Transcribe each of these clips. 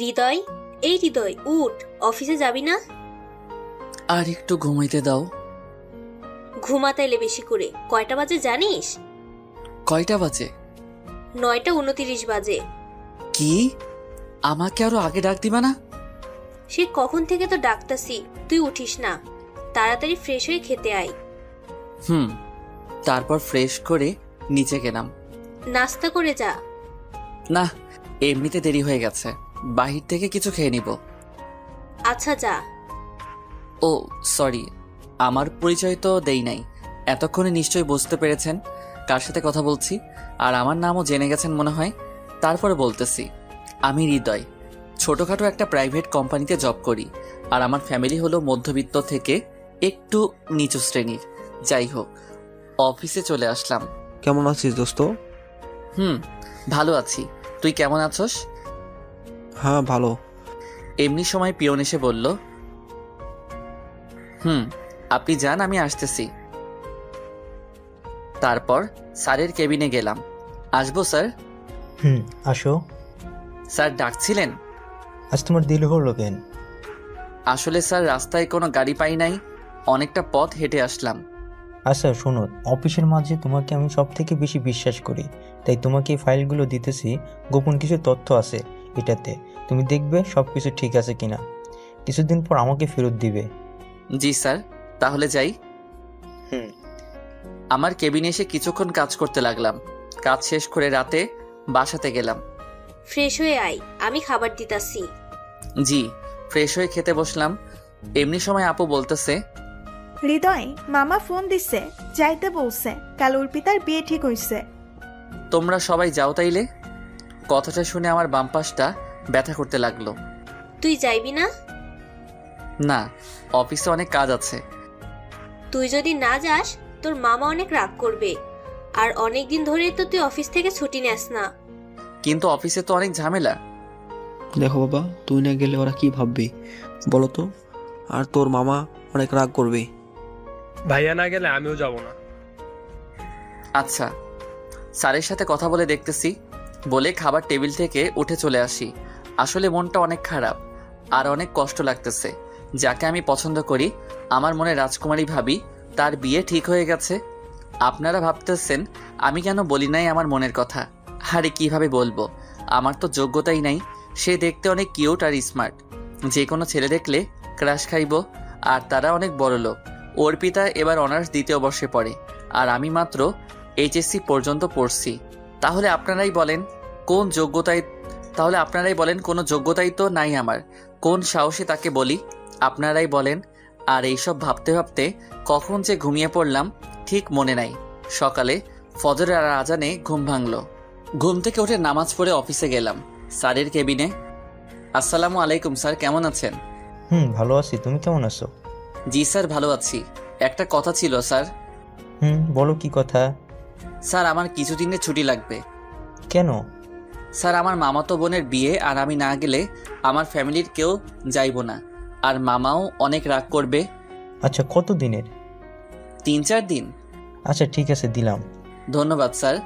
হৃদয়, এই হৃদয় উঠ, অফিসে যাবি না? আর একটু ঘুমাইতে দাও। ঘুমাতে এলে বেশি করে। কয়টা বাজে জানিস? কয়টা বাজে? 9:29 বাজে। কি? আমাকে আরো আগে ডাক দিবা না? সে কখন থেকে তো ডাকতাছি, তুই উঠিস না। তাড়াতাড়ি ফ্রেশ হয়ে খেতে আয়। তারপর ফ্রেশ করে নিচে গেলাম। নাস্তা করে যা। না, এমনিতে দেরি হয়ে গেছে, বাহির থেকে কিছু খেয়ে নিব। আচ্ছা যা। ও সরি, আমার পরিচয় তো দেই নাই। এতক্ষণে নিশ্চয়ই বুঝতে পেরেছেন কার সাথে কথা বলছি, আর আমার নামও জেনে গেছেন মনে হয়। তারপরে বলতেছি, আমি হৃদয়, ছোটখাটো একটা প্রাইভেট কোম্পানিতে জব করি, আর আমার ফ্যামিলি হলো মধ্যবিত্ত থেকে একটু নিচু শ্রেণীর। যাই হোক, অফিসে চলে আসলাম। কেমন আছিস দোস্ত? ভালো আছি, তুই কেমন আছস? হ্যাঁ ভালো। এমনি সময় পিয়ন এসে বলল, আপনি যান, আমি আসতেছি। তারপর স্যারের কেবিনে গেলাম। আসবো স্যার? আসো। স্যার ডাকছিলেন? আজ তোমার দেরি হলো কেন? আসলে স্যার রাস্তায় কোনো গাড়ি পাই নাই, অনেকটা পথ হেঁটে আসলাম। আচ্ছা শোনো, অফিসের মাঝে তোমাকে আমি সব থেকে বেশি বিশ্বাস করি, তাই তোমাকে এই ফাইলগুলো দিতেছি। গোপন কিছু তথ্য আছে এটাতে, তুমি দেখবে সব কিছু ঠিক আছে কিনা। কিছুদিন পর আমাকে ফেরত দিবে। জি স্যার, তাহলে যাই। আমার কেবিনে এসে কিছুক্ষণ কাজ করতে লাগলাম। কাজ শেষ করে রাতে বাসাতে গেলাম। ফ্রেশ হয়ে আয়, আমি খাবার দিতাছি। জি, ফ্রেশ হয়ে খেতে বসলাম। এমনি সময় আপু বলতেছে, হৃদয়, মামা ফোন দিছে, যাইতে বলছে, কাল অর্পিতার বিয়ে ঠিক হইছে। তোমরা সবাই যাও তাইলে। কথাটা শুনে আমার বাম পাশটা ব্যথা করতে লাগলো। তুই যাইবি না? না, অফিসে অনেক কাজ আছে। তুই যদি না যাস তোর মামা অনেক রাগ করবে, আর অনেক দিন ধরে তো তুই অফিস থেকে ছুটি নেস না। কিন্তু অফিসে তো অনেক ঝামেলা। দেখো বাবা, তুই না গেলে ওরা কি ভাববে বলো তো? আর তোর মামা অনেক রাগ করবে। ভাইয়া না গেলে আমিও যাব না। আচ্ছা, স্যারের সাথে কথা বলে দেখতেছি বলে খাবার টেবিল থেকে উঠে চলে আসি। আসলে মনটা অনেক খারাপ আর অনেক কষ্ট লাগতেছে। যাকে আমি পছন্দ করি, আমার মনে রাজকুমারী ভাবি, তার বিয়ে ঠিক হয়ে গেছে। আপনারা ভাবতেছেন আমি কেন বলি নাই আমার মনের কথা। আরে কিভাবে বলবো, আমার তো যোগ্যতাই নাই। সে দেখতে অনেক কিউট আর স্মার্ট, যে কোনো ছেলে দেখলে ক্রাশ খাইব। আর তারা অনেক বড় লোক। অর্পিতা এবার অনার্স 2য় বর্ষে পড়ে, আর আমি মাত্র এইচএসসি পর্যন্ত পড়ছি। তাহলে আপনারাই বলেন কোনো যোগ্যতাই তো নাই আমার। কোন সাহসে তাকে বলি, আপনারাই বলেন। আর এইসব ভাবতে ভাবতে কখন যে ঘুমিয়ে পড়লাম ঠিক মনে নাই। সকালে ফজরের আজানে ঘুম ভাঙল। ঘুম থেকে উঠে নামাজ পড়ে অফিসে গেলাম। স্যারের কেবিনে। আসসালামু আলাইকুম স্যার, কেমন আছেন? ভালো আছি, তুমি কেমন আছো? জি স্যার, ভালো আছি। একটা কথা ছিল স্যার। বলো কি কথা? স্যার, আমার কিছুদিনের ছুটি লাগবে। কেন? স্যার, আমার মামাতো বোনের বিয়ে, আর আমি না গেলে আমার ফ্যামিলির কেউ যাইব না, আর মামাও অনেক রাগ করবে। আচ্ছা, কত দিনের? 3-4 দিন। আচ্ছা ঠিক আছে, দিলাম। ধন্যবাদ স্যার।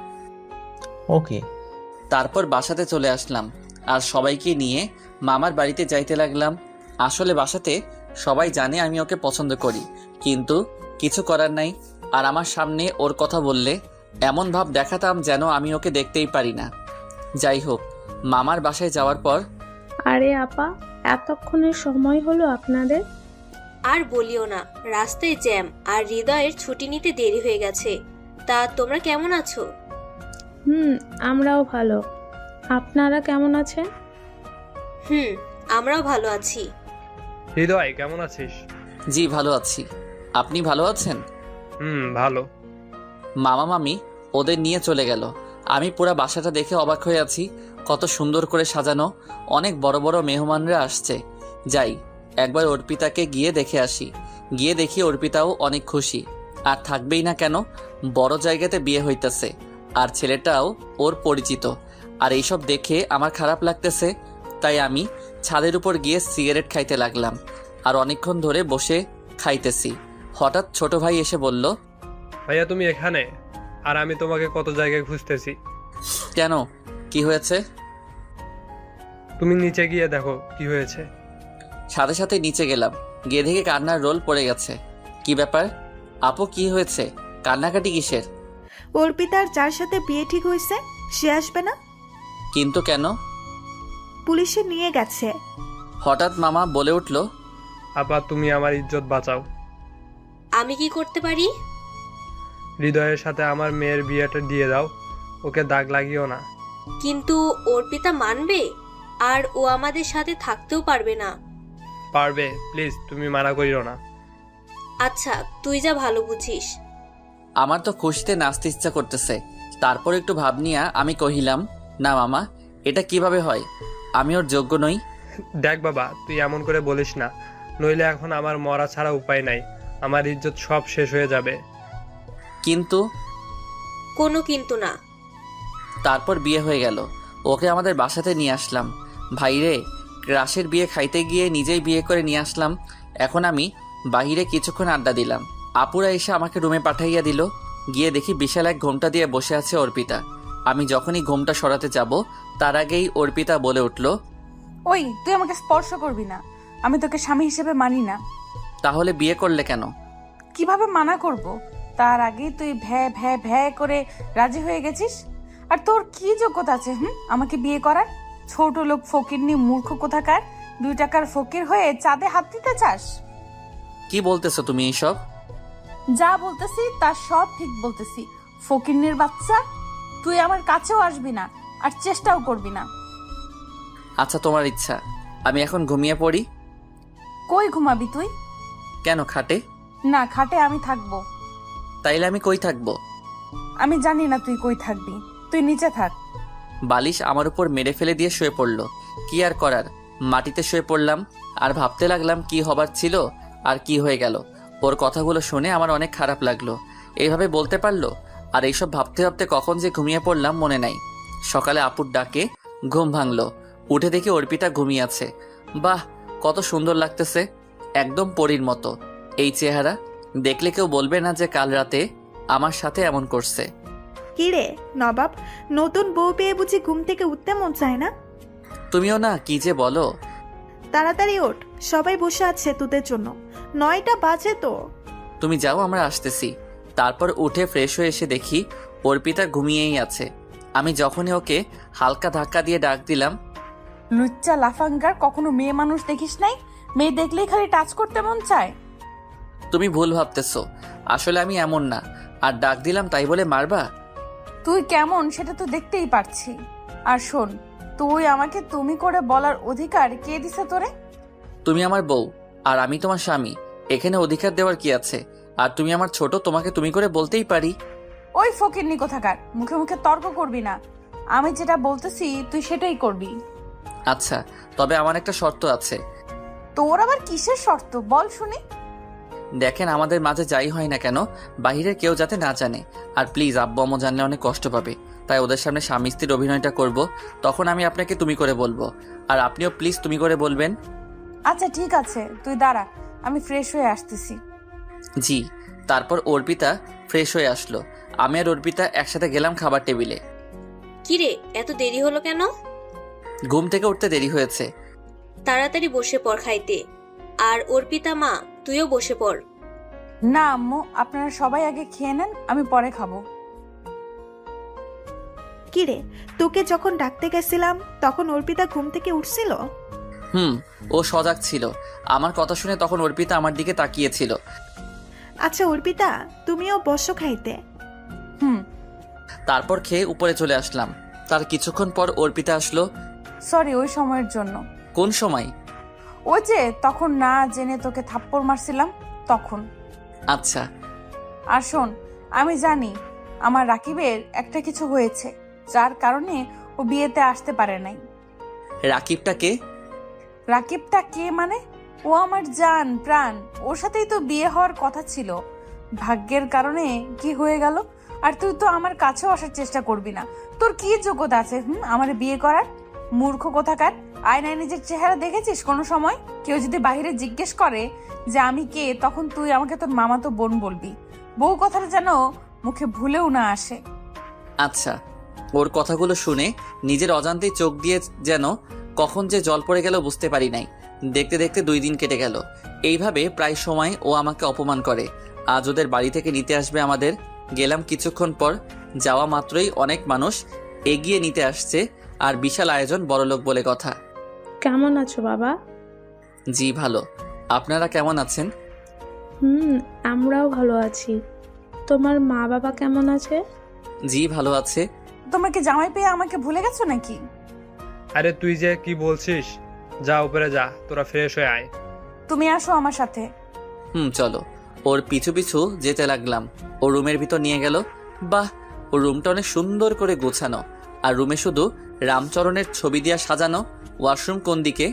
ওকে। তারপর বাসাতে চলে আসলাম আর সবাইকে নিয়ে মামার বাড়িতে যাইতে লাগলাম। আসলে বাসাতে সবাই জানে আমি ওকে পছন্দ করি, কিন্তু কিছু করার নাই। আর আমার সামনে ওর কথা বললে এমন ভাব দেখাতাম যেন আমি ওকে দেখতেই পারি না। যাই হোক, মামার বাসায় যাওয়ার পর, আরে আপা, এতক্ষণের সময় হলো আপনাদের? আর বলিও না, রাস্তায় জ্যাম, আর হৃদয়ের ছুটি নিতে দেরি হয়ে গেছে। তা তোমরা কেমন আছো? আমরাও ভালো। আপনারা কেমন আছেন? আমরাও ভালো আছি। হৃদয়, কেমন আছিস? জি ভালো আছি। আপনি ভালো আছেন? ভালো। মামা মামি ওদের নিয়ে চলে গেল। আমি পুরা বাসাটা দেখে অবাক হয়ে আছি। কত সুন্দর করে সাজানো, অনেক বড় বড় মেহমানরা আসছে। যাই একবার অর্পিতাকে গিয়ে দেখে আসি। গিয়ে দেখি অর্পিতাও অনেক খুশি। আর থাকবেই না কেন, বড় জায়গাতে বিয়ে হইতেছে, আর ছেলেটাও ওর পরিচিত। আর এইসব দেখে আমার খারাপ লাগতেছে, তাই আমি ছাদের উপর গিয়ে সিগারেট খাইতে লাগলাম। আর অনেকক্ষণ ধরে বসে খাইতেছি। হঠাৎ ছোট ভাই এসে বলল, ভাইয়া তুমি এখানে? আর আমি তোমাকে কত জায়গায় খুঁজতেছি। কেন, কি হয়েছে? তুমি নিচে গিয়ে দেখো কি হয়েছে। সাথে সাথে নিচে গেলাম, গিয়ে দেখে কান্নার রোল পড়ে গেছে। কি ব্যাপার আপু, কি হয়েছে? কান্নাকাটি কিসের? অর্পিতার যার সাথে বিয়ে ঠিক হয়েছে সে আসবে না, কিন্তু কেন? পুলিশে নিয়ে গেছে। হঠাৎ মামা বলে উঠল, আপা তুমি আমার ইজ্জত বাঁচাও। আমি কি করতে পারি? হৃদয়ের সাথে আমার মেয়ের বিয়েটা দিয়ে দাও, ওকে দাগ লাগিও না। কিন্তু অর্পিতা মানবে, আর ও আমাদের সাথে থাকতেও পারবে না। পারবে, প্লিজ তুমি মানা করিও না। আচ্ছা, তুই যা ভালো বুঝিস। আমার তো খুশিতে নাচতে ইচ্ছা করতেছে। তারপর একটু ভাব নিয়া আমি কহিলাম, না মামা, এটা কিভাবে হয়? আমি ওর যোগ্য নই। দেখ বাবা, তুই এমন করে বলিস না, নইলে এখন আমার মরা ছাড়া উপায় নাই। আমার ইজ্জত সব শেষ হয়ে যাবে। কিন্তু কোনো কিন্তু না। তারপর বিয়ে হয়ে গেল, ওকে আমাদের বাসাতে নিয়ে আসলাম। ভাইরে, ক্রাশের বিয়ে খাইতে গিয়ে নিজেই বিয়ে করে নিয়ে আসলাম। এখন আমি বাহিরে কিছুক্ষণ আড্ডা দিলাম। আপুরা এসে আমাকে রুমে পাঠাইয়া দিল। গিয়ে দেখি বিশাল এক ঘোমটা দিয়ে বসে আছে অর্পিতা। আমি যখনই ঘোমটা সরাতে যাব, তার আগেই অর্পিতা বলে উঠল, ওই তুই আমাকে স্পর্শ করবি না, আমি তোকে স্বামী হিসেবে মানি না। তাহলে বিয়ে করলে কেন? কিভাবে মানা করব? তার আগেই তুই ভ্যা ভ্যা ভ্যা করে রাজি হয়ে গেছিস। আর তোর কি যোগ্যতা আছে আমাকে বিয়ে করার? ছোট লোক ফকিরনি মূর্খ কোথাকার, 2 টাকার ফকির হয়ে চাঁদে হাত দিতে চাস? কি বলতেছো তুমি এইসব? যা বলতেছি তা সব ঠিক বলতেছি। ফকিরনির বাচ্চা, তুই আমার কাছেও আসবি না, আর চেষ্টাও করবি না। আচ্ছা, তোমার ইচ্ছা। আমি এখন ঘুমিয়ে পড়ি। কই ঘুমাবি তুই? কেন, খাটে? না, খাটে আমি থাকবো। তাইলে আমি কই থাকবো? আমি জানি না তুই কই থাকবি, তুই নিচে থাক। বালিশ আমার উপর মেরে ফেলে দিয়ে শুয়ে পড়ল। কি আর করার, মাটিতে শুয়ে পড়লাম। আর ভাবতে লাগলাম কি হবার ছিল আর কি হয়ে গেল। ওর কথাগুলো শুনে আমার অনেক খারাপ লাগলো। এইভাবে বলতে পারলো? আর এইসব ভাবতে ভাবতে কখন যে ঘুমিয়ে পড়লাম মনে নাই। সকালে আপুর ডাকে ঘুম ভাঙলো। উঠে দেখি অর্পিতা ঘুমিয়ে আছে। বাহ, কত সুন্দর লাগতেছে, একদম পরীর মতো। এই চেহারা দেখলে কেউ বলবে না যে কাল রাতে আমার সাথে এমন করছে। কি রে নবাব, নতুন বউ পেয়ে বুঝি ঘুম থেকে উঠতে মন চায় না? তুমিও না কি যে বলো। তাড়াতাড়ি ওঠ, সবাই বসে আছে তোদের জন্য, 9টা বাজে তো। তুমি যাও, আমরা আসতেছি। তারপর উঠে ফ্রেশ হয়ে এসে দেখি অর্পিতা ঘুমিয়েই আছে। আমি যখনই ওকে হালকা ধাক্কা দিয়ে ডাক দিলাম, লুচ্চা লাফাঙ্গার, কখনো মেয়ে মানুষ দেখিস নাই? মেয়ে দেখলেই খালি টাচ করতে মন চায়। তুমি ভুল ভাবতেছো, আসলে আমি এমন না। আর ডাক দিলাম তাই বলে মারবা? তুই কেমন সেটা তো দেখতেই পারছি। আর শোন, তুই আমাকে তুমি করে বলার অধিকার কে দিছে তোরে? তুমি আমার বউ আর আমি তোমার স্বামী, এখানে অধিকার দেওয়ার কি আছে? আর তুমি আমার ছোট, তোমাকে তুমি করে বলতেই পারি। ওই ফকিরনি কোথাকার, মুখে মুখে তর্ক করবি না। আমি যেটা বলতেছি তুই সেটাই করবি। আচ্ছা, তবে আমার একটা শর্ত আছে। তোর আবার কিসের শর্ত বল শুনি। দেখেন, আমাদের মাঝে যাই হয় না কেন, বাহিরের কেউ যাতে না জানে। আর প্লিজ, আব্বু আম্মু জানলে অনেক কষ্ট পাবে। তাই ওদের সামনে স্বামী স্ত্রীর অভিনয়টা করব, তখন আমি আপনাকে তুমি করে বলবো। আর আপনিও প্লিজ তুমি করে বলবেন। আচ্ছা ঠিক আছে, তুই দাঁড়া, আমি ফ্রেশ হয়ে আসতেছি। জি। তারপর অর্পিতা ফ্রেশ হয়ে আসলো। আমি আর অর্পিতা একসাথে গেলাম খাবার টেবিলে। কিরে, এত দেরি হলো কেন? ঘুম থেকে উঠতে দেরি হয়েছে। তাড়াতাড়ি বসে পড় খাইতে। আর অর্পিতা মা, তুইও বসে পড়। না আম্মু, আপনারা সবাই আগে খেয়ে নেন, আমি পরে খাবো। কি রে, তোকে যখন ডাকতে গেছিলাম তখন অর্পিতা ঘুম থেকে উঠছিল? ও সজাগ ছিল। আমার কথা শুনে তখন অর্পিতা আমার দিকে তাকিয়েছিল। আচ্ছা অর্পিতা, তুমিও বসো খাইতে। তারপর খেয়ে উপরে চলে আসলাম। তার কিছুক্ষণ পর অর্পিতা আসলো। সরি ওই সময়ের জন্য। কোন সময়? ওই যে তখন না জেনে তোকে থাপ্পড় মারছিলাম তখন। আচ্ছা। আর শোন, আমি জানি আমার রাকিবের একটা কিছু হয়েছে, যার কারণে ও বিয়েতে আসতে পারে নাই। রাকিবটা কে? রাকিবটা কে মানে? ও আমার জান প্রাণ, ওর সাথেই তো বিয়ে হওয়ার কথা ছিল। ভাগ্যের কারণে কি হয়ে গেল। আর তুই তো আমার কাছেও আসার চেষ্টা করবি না। তোর কি যোগ্যতা আছে আমার বিয়ে করার? মূর্খ কোথাকার। আয়নায় নিজের চেহারা দেখেছিস কোনো সময়? কেউ যদি বাইরে জিজ্ঞেস করে যে আমি কে, তখন তুই আমাকে তোর মামাতো বোন বলবি। বউ কথাটা যেন মুখে ভুলেও না আসে। আচ্ছা। ওর কথাগুলো শুনে নিজের অজান্তেই চোখ দিয়ে যেন কখন যে জল পড়ে গেল বুঝতে পারি নাই। দেখতে দেখতে 2 দিন কেটে গেল। এইভাবে প্রায় সময় ও আমাকে অপমান করে। আজ ওদের বাড়ি থেকে নিতে আসবে আমাদের। গেলাম কিছুক্ষণ পর, যাওয়া মাত্রই অনেক মানুষ এগিয়ে নিতে আসছে, আর বিশাল আয়োজন, বড়লোক বলে কথা। কেমন আছো বাবা? জি ভালো, আপনারা কেমন আছেন? আমরাও ভালো আছি। তোমার মা বাবা কেমন আছে? জি ভালো আছে। তোমরা কি জামাই পেয়ে আমাকে ভুলে গেছো নাকি? আরে তুই যে কি বলছিস, যা উপরে যা, তোরা ফ্রেশ হয়ে আয়। তুমি আসো আমার সাথে। চলো। ওর পিছু পিছু যেতে লাগলাম। ও রুমের ভিতর নিয়ে গেল। বাহ, ও রুমটা অনেক সুন্দর করে গোছানো, আর রুমে শুধু রামচরণের ছবি দিয়া সাজানো। ওয়াশরুম কোন দিকে?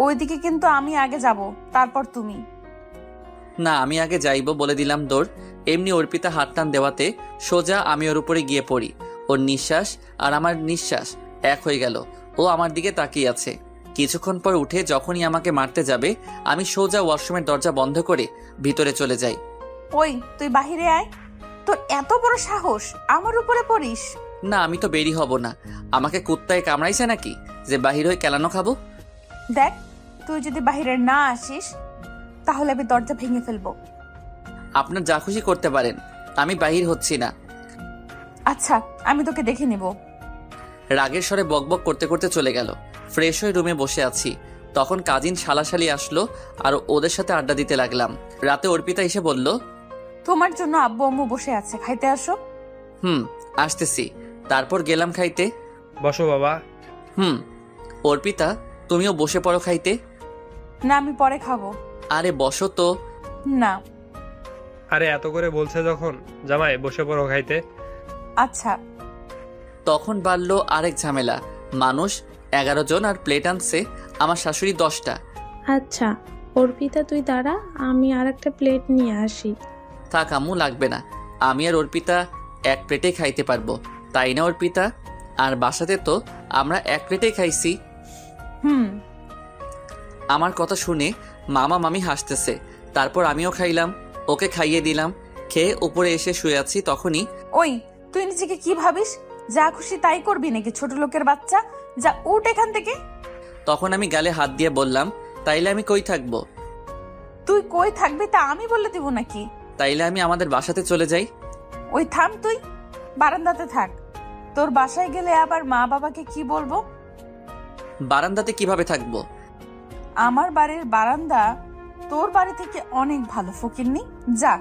ওইদিকে, কিন্তু আমি আগে যাব, তারপর তুমি। না, আমি আগে যাইবো বলে দিলাম দৌড়। এমনি অর্পিতা হাত টান দেওয়াতে সোজা আমি ওর উপরে গিয়ে পড়ি। ওর নিঃশ্বাস আর আমার নিঃশ্বাস এক হয়ে গেল। ও আমার দিকে তাকিয়ে আছে। কিছুক্ষণ পর উঠে যখনই আমাকে মারতে যাবে, আমি সোজা ওয়াশরুমের দরজা বন্ধ করে ভিতরে চলে যাই। ওই তুই বাহিরে আয়। তোর এত বড় সাহস আমার উপরে পড়িস? না, আমি তো বেরি হব না। আমাকে কুত্তায় কামড়াইছে নাকি যে বাহির হয়ে কেলানো খাবো? দেখ, তুই যদি বাহিরে না আসিস তাহলে আমি দরজা ভেঙে ফেলবো। আপনার যা খুশি করতে পারেন, আমি বাহির হচ্ছি না। আচ্ছা, আমি তোকে দেখে নিব। রাগের স্বরে বকবক করতে করতে চলে গেল। ফ্রেশ হয়ে রুমে বসে আছি, তখন কাজিন শালাশালি আসলো, আর ওদের সাথে আড্ডা দিতে লাগলাম। রাতে অর্পিতা এসে বলল, তোমার জন্য আব্বু আম্মু বসে আছে, খাইতে আসো। আসতেছি। তারপর গেলাম খাইতে। বসো বাবা। অর্পিতা, তুমিও বসে পড়ো খাইতে। না, আমি পরে খাবো। আরে বসো তো। না। আরে এত করে বলছে যখন, জামাই বসে পড়ো খাইতে। আচ্ছা। তখন বাড়লো আরেক ঝামেলা। মানুষ 11 জন, আর প্লেট আনছে আমার শাশুড়ি 10টা। আচ্ছা অর্পিতা, তুই দাঁড়া, আমি আর একটা প্লেট নিয়ে আসি। থাক আম্মু, লাগবে না। আমি আর অর্পিতা এক প্লেটে খাইতে পারবো, তাই না অর্পিতা? আর বাসাতে তো আমরা এক প্লেটেই খাইছি। আমার কথা শুনে মামা মামি হাসতেছে। তারপর আমিও খাইলাম, ওকে খাইয়ে দিলাম। খেয়ে উপরে এসে শুয়ে আছি, তখনই ওই তুই নিজেকে কি ভাবিস? যা খুশি তাই করবি নাকি ছোট লোকের বাচ্চা? যা উঠ এখান থেকে। তখন আমি গালে হাত দিয়ে বললাম, তাইলে আমি কই থাকবো? তুই কই থাকবি তা আমি বলে দিব নাকি? তাইলে আমি আমাদের বাসাতে চলে যাই। ওই থাম, তুই বারান্দাতে থাক। তোর বাসায় গেলে আবার মা বাবাকে কি বলবো? বারান্দাতে কিভাবে থাকবো? আমার বাড়ির বারান্দা তোর বাড়ি থেকে অনেক ভালো, ফকিন্নি। যা।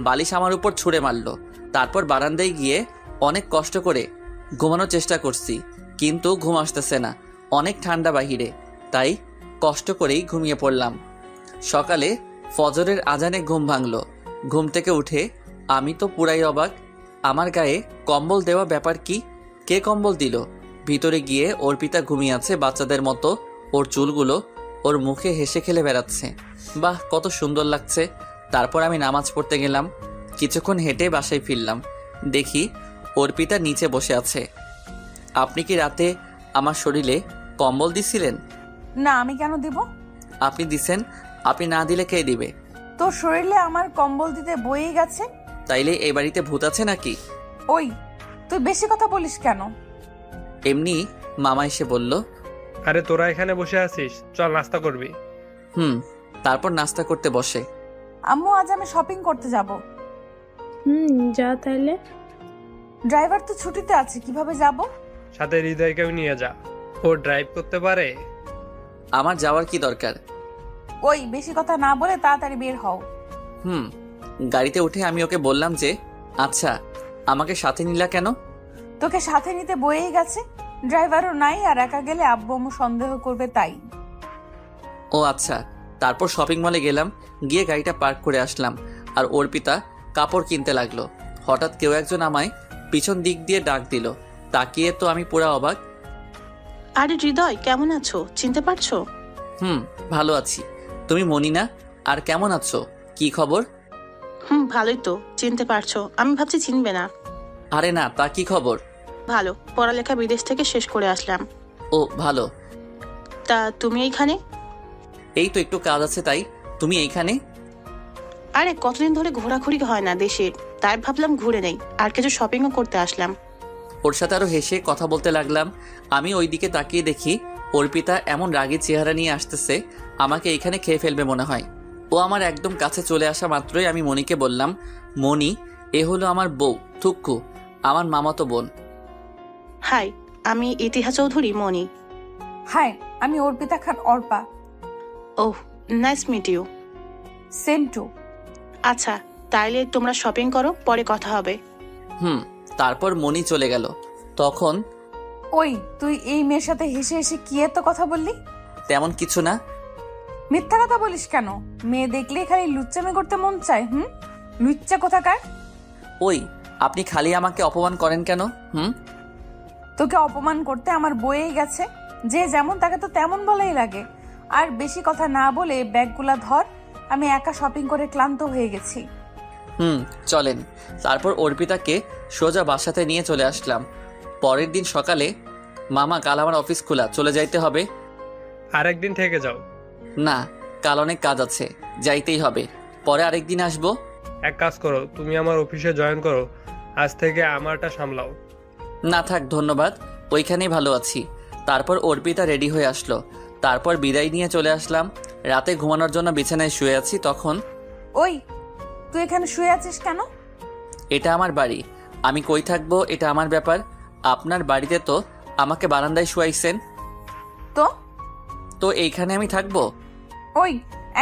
বালিশ আমার উপর ছুঁড়ে মারলো। তারপর বারান্দায় গিয়ে অনেক কষ্ট করে ঘুমানোর চেষ্টা করছি, কিন্তু ঘুম আসতেছে না। অনেক ঠান্ডা বাহিরে, তাই কষ্ট করেই ঘুমিয়ে পড়লাম। সকালে ফজরের আজানে ঘুম ভাঙলো। ঘুম থেকে উঠে আমি তো পুরাই অবাক। আমার গায়ে কম্বল দেওয়া ব্যাপার কি? কে কম্বল দিল? ভিতরে গিয়ে অর্পিতা ঘুমিয়ে আছে বাচ্চাদের মতো। ওর চুলগুলো ওর মুখে হেসে খেলে বেড়াচ্ছে। বাহ, কত সুন্দর লাগছে। তারপর আমি নামাজ পড়তে গেলাম। কিছুক্ষণ হেঁটে বাসায় ফিরলাম, দেখি অর্পিতা নিচে বসে আছে। আপনি কি রাতে আমার শরীরে কম্বল দিছিলেন? না, আমি কেন দিব? আপনি দিছেন। আপনি না দিলে কে দিবে? তোর শরীরে আমার কম্বল দিতে বয়েই গেছে। তাইলে এই বাড়িতে ভূত আছে নাকি? ওই তুই বেশি কথা বলিস কেন? এমনি মামা এসে বলল, আরে তোরা এখানে বসে আছিস, চল নাস্তা করবি। তারপর নাস্তা করতে বসে। আম্মু, আজ আমি শপিং করতে যাব। যা তাইলে। ড্রাইভার তো ছুটিতে আছে, কিভাবে যাব? সাথে হৃদয়কেও নিয়ে যা, ও ড্রাইভ করতে পারে। আমার যাওয়ার কি দরকার? ওই বেশি কথা না বলে তাড়াতাড়ি বের হও। গাড়িতে উঠে আমি ওকে বললাম যে, আচ্ছা আমাকে সাথে নিলা কেন? তোকে সাথে নিতে বয়েই গেছে, ড্রাইভারও নাই, আর একা গেলে আব্বু আম্মু সন্দেহ করবে তাই। ও আচ্ছা। তারপর শপিং মলে গেলাম, গিয়ে গাড়িটা পার্ক করে আসলাম। আর অর্পিতা কাপড় কিনতে লাগলো। হঠাৎ কেউ একজন আমায় পিছন দিক দিয়ে ডাক দিল। তাকিয়ে তো আমি পুরা অবাক। আরে হৃদয়, কেমন আছো? চিনতে পারছো? ভালো আছি। তুমি মনি না? আর কেমন আছো? কি খবর? ভালোই তো। চিনতে পারছো? আমি ভাবছি চিনবে না। আরে না, তা কি খবর? ভালো, পড়ালেখা বিদেশ থেকে শেষ করে আসলাম। ও ভালো। তা তুমি এইখানে? এই তো একটু কাজ আছে তাই। তুমি এইখানে? আরে কতদিন ধরে ঘোরাঘুরি হয় না দেশে, তাই ভাবলাম ঘুরে নেই, আর কিছু শপিংও করতে আসলাম। ওর সাথে আরো হেসে কথা বলতে লাগলাম। আমি ওই দিকে তাকিয়ে দেখি অর্পিতা এমন রাগী চেহারা নিয়ে আসতেছে, আমাকে এখানে খেয়ে ফেলবে মনে হয়। ও আমার একদম কাছে চলে আসা মাত্রই আমি মনিকে বললাম, মনি, এ হলো আমার বউ থুক্কু, আমার মামাতো বোন। হাই, আমি ইতিহা চৌধুরী, মনি। হাই, আমি Arpita Khan, Arpa. Oh, nice meet you. Same too. আচ্ছা, তাইলে তোমরা শপিং করো, পরে কথা হবে। তারপর মনি চলে গেল। তখন ওই, তুই এই মেয়ের সাথে হেসে হেসে কি এত কথা বললি? তেমন কিছু না। মিথ্যা কথা বলিস কেন? মেয়ে দেখলেই খালি লুচ্চামি করতে মন চায়। লুচ্চা কোথাকার। ওই, আপনি খালি আমাকে অপমান করেন কেন? তোকে অপমান করতে আমার বইয়েই গেছে। যে যেমন তাকে তো তেমন বলাই লাগে। আর বেশি কথা না বলে ব্যাগগুলা ধর, আমি একা শপিং করে ক্লান্ত হয়ে গেছি। চলেন। তারপর অর্পিতাকে সোজা বাসাতে নিয়ে চলে আসলাম। পরের দিন সকালে, মামা কাল আমার অফিস খোলা, চলে যাইতে হবে। আরেকদিন থেকে যাও। না, কাল অনেক কাজ আছে, যাইতেই হবে, পরে আরেকদিন আসবো। এক কাজ করো, তুমি আমার অফিসে জয়েন করো, আজ থেকে আমারটা সামলাও। না থাক, ধন্যবাদ, ওইখানেই ভালো আছি। তারপর অর্পিতা রেডি হয়ে আসলো। তারপর বিদায় নিয়ে চলে আসলাম। রাতে ঘুমানোর জন্য বিছানায় শুয়ে আছি, তখন ওই, তুই এখানে শুয়ে আছিস কেন? এটা আমার বাড়ি, আমি কই থাকবো এটা আমার ব্যাপার। আপনার বাড়িতে তো আমাকে বারান্দায় শুয়াইছেন, তো এইখানে আমি থাকবো? ওই,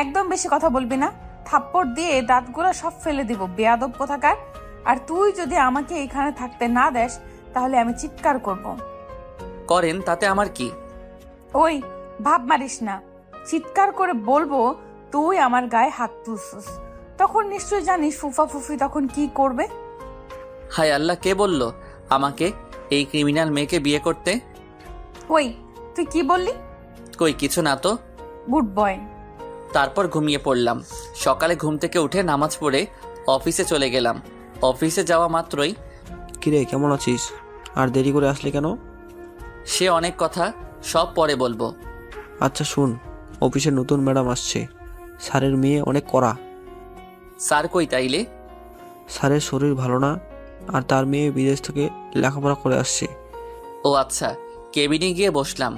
একদম বেশি কথা বলবি না, থাপ্পড় দিয়ে দাঁতগুলো সব ফেলে দিব, বেয়াদব কোথাকার। আর তুই যদি আমাকে এখানে থাকতে না দেস, তাহলে আমি চিৎকার করব। করেন, তাতে আমার কি? ওই, ভাব মারিস না, চিৎকার করে বলবো তুই আমার গায়ে হাত তুলছিস। তখন নিশ্চয়ই জানিস ফুফা ফুফি তখন কি করবে। হায় আল্লাহ, কে বলল আমাকে এই ক্রিমিনাল মেয়েকে বিয়ে করতে? ওই, তুই কি বললি? কই কিছু না তো। Good boy. তারপর ঘুমিয়ে পড়লাম। সকালে ঘুম থেকে উঠে নামাজ পড়ে অফিসে চলে গেলাম। অফিসে যাওয়া মাত্রই, কিরে কেমন আছিস? আর দেরি করে আসলি কেন? সে অনেক কথা, সব পরে বলবো। আচ্ছা শুন, অফিসে নতুন ম্যাডাম আসছে। স্যারের মেয়ে অনেক কড়া। স্যার কই তাইলে? স্যারের শরীর ভালো না, আর তার মেয়ে বিদেশ থেকে লেখাপড়া করে আসছে। ও আচ্ছা। কেবিনে গিয়ে বসলাম।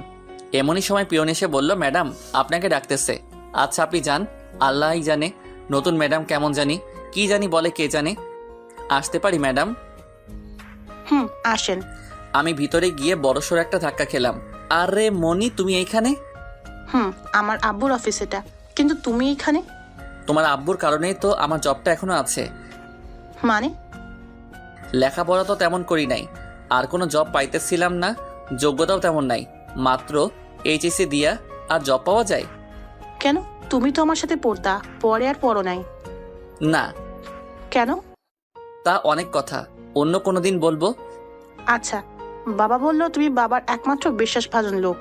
এমনই সময় পিয়ন এসে বলল, ম্যাডাম আপনাকে ডাকতেছে। আচ্ছা আপনি যান, আল্লাহই জানে নতুন ম্যাডাম কেমন জানি, কি জানি বলে, কে জানে। আসতে পারি ম্যাডাম? আসেন। আমি ভিতরে গিয়ে বড়সড় একটা ধাক্কা খেলাম। আরে মনি, তুমি এইখানে? আমার আব্বুর অফিস এটা, কিন্তু তুমি এখানে? তোমার আব্বুর কারণেই তো আমার জবটা এখনো আছে। মানে? লেখাপড়া তো তেমন করি নাই, আর কোনো জব পাইতেছিলাম না, যোগ্যতাও তেমন নাই, মাত্র এইচএসসি দিয়া আর জব পাওয়া যায়? কেন, তুমি তো আমার সাথে পড়তা, পরে আর পড়ো নাই। না। কেন? তা অনেক কথা, অন্য কোনো দিন বলবো। আচ্ছা, বাবা বললো তুমি বাবার একমাত্র বিশ্বাসভাজন লোক।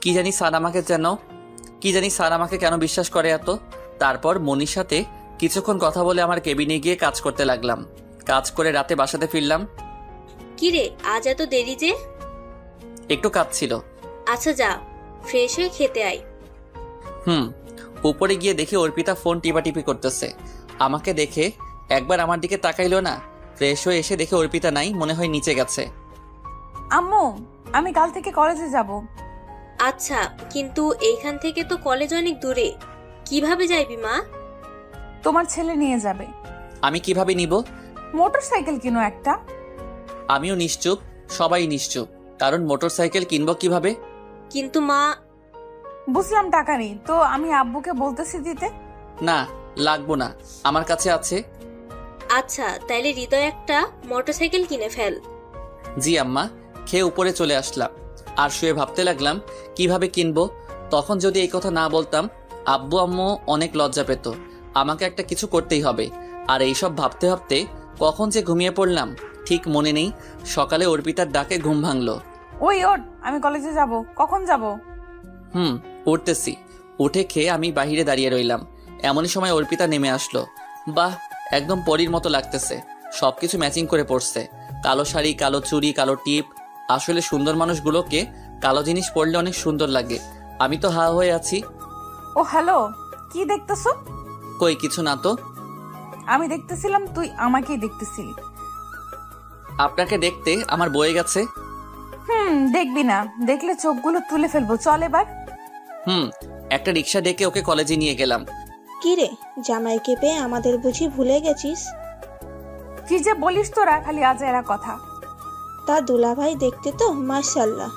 কি জানি স্যার আমাকে কেন বিশ্বাস করে এত। তারপর মনির সাথে কিছুক্ষণ কথা বলে আমার কেবিনে গিয়ে কাজ করতে লাগলাম। কাজ করে রাতে বাসাতে ফিরলাম। কিরে, আজ এত দেরি যে? একটু কাজ ছিল। আচ্ছা যা, ফ্রেশ হয়ে খেতে আয়। উপরে গিয়ে দেখি অর্পিতা ফোন টিপাটিপি করতেছে। আমাকে দেখে একবার আমার দিকে তাকাইলো না। ফ্রেশ হয়ে এসে দেখে অর্পিতা নাই, মনে হয় নিচে গেছে। আম্মু, আমি কাল থেকে কলেজে যাব। আচ্ছা, কিন্তু এইখান থেকে তো কলেজ অনেক দূরে, কিভাবে যাইবি মা? তোমার ছেলে নিয়ে যাবে। আমি কিভাবে নিব? মোটরসাইকেল কিনো একটা। আমিও নিশ্চুপ, সবাই নিশ্চুপ, কারণ মোটরসাইকেল কিনবো কিভাবে? কিন্তু মা। বুঝলাম টাকা নেই, তো আমি আব্বুকে বলতেছি দিতে। না, লাগবো না, আমার কাছে আছে। আচ্ছা, তাইলে হৃদয় একটা মোটরসাইকেল কিনে ফেল। জি আম্মা। খেয়ে উপরে চলে আসলাম, আর শুয়ে ভাবতে লাগলাম কিভাবে কিনবো। তখন যদি এই কথা না বলতাম, আব্বু আম্মু অনেক লজ্জা পেত। আমাকে একটা কিছু করতেই হবে। আর এইসব ভাবতে ভাবতে কখন যে ঘুমিয়ে পড়লাম ঠিক মনে নেই। সকালে অর্পিতার ডাকে ঘুম ভাঙলো। ওই ওঠ, আমি কলেজে যাব। কখন যাব? উঠতেছি। উঠে খেয়ে আমি বাহিরে দাঁড়িয়ে রইলাম। এমনই সময় অর্পিতা নেমে আসলো। বাহ, একদম পরীর মতো লাগতেছে, সবকিছু ম্যাচিং করে পড়ছে। কালো শাড়ি, কালো চুড়ি, কালো টিপ। আসলে সুন্দর মানুষগুলোকে কালো জিনিস পরলে অনেক সুন্দর লাগে। আমি তো হা হয়ে আছি। ও হ্যালো, কি দেখতেছো? কই কিছু না তো। আমি দেখতেছিলাম, তুই আমাকেই দেখতেছিলি। আপনাকে দেখতে আমার বয়ে গেছে। দেখবি না, দেখলে চোখগুলো তুলে ফেলবো। চল এবার। একটা রিক্সা ডেকে ওকে কলেজে নিয়ে গেলাম। কি রে, জামাইকে পেয়ে আমাদের বুঝি ভুলে গেছিস? কি যে বলিস তোরা, খালি আজাইরা কথা। তা দুলাভাই দেখতে তো মাশাআল্লাহ,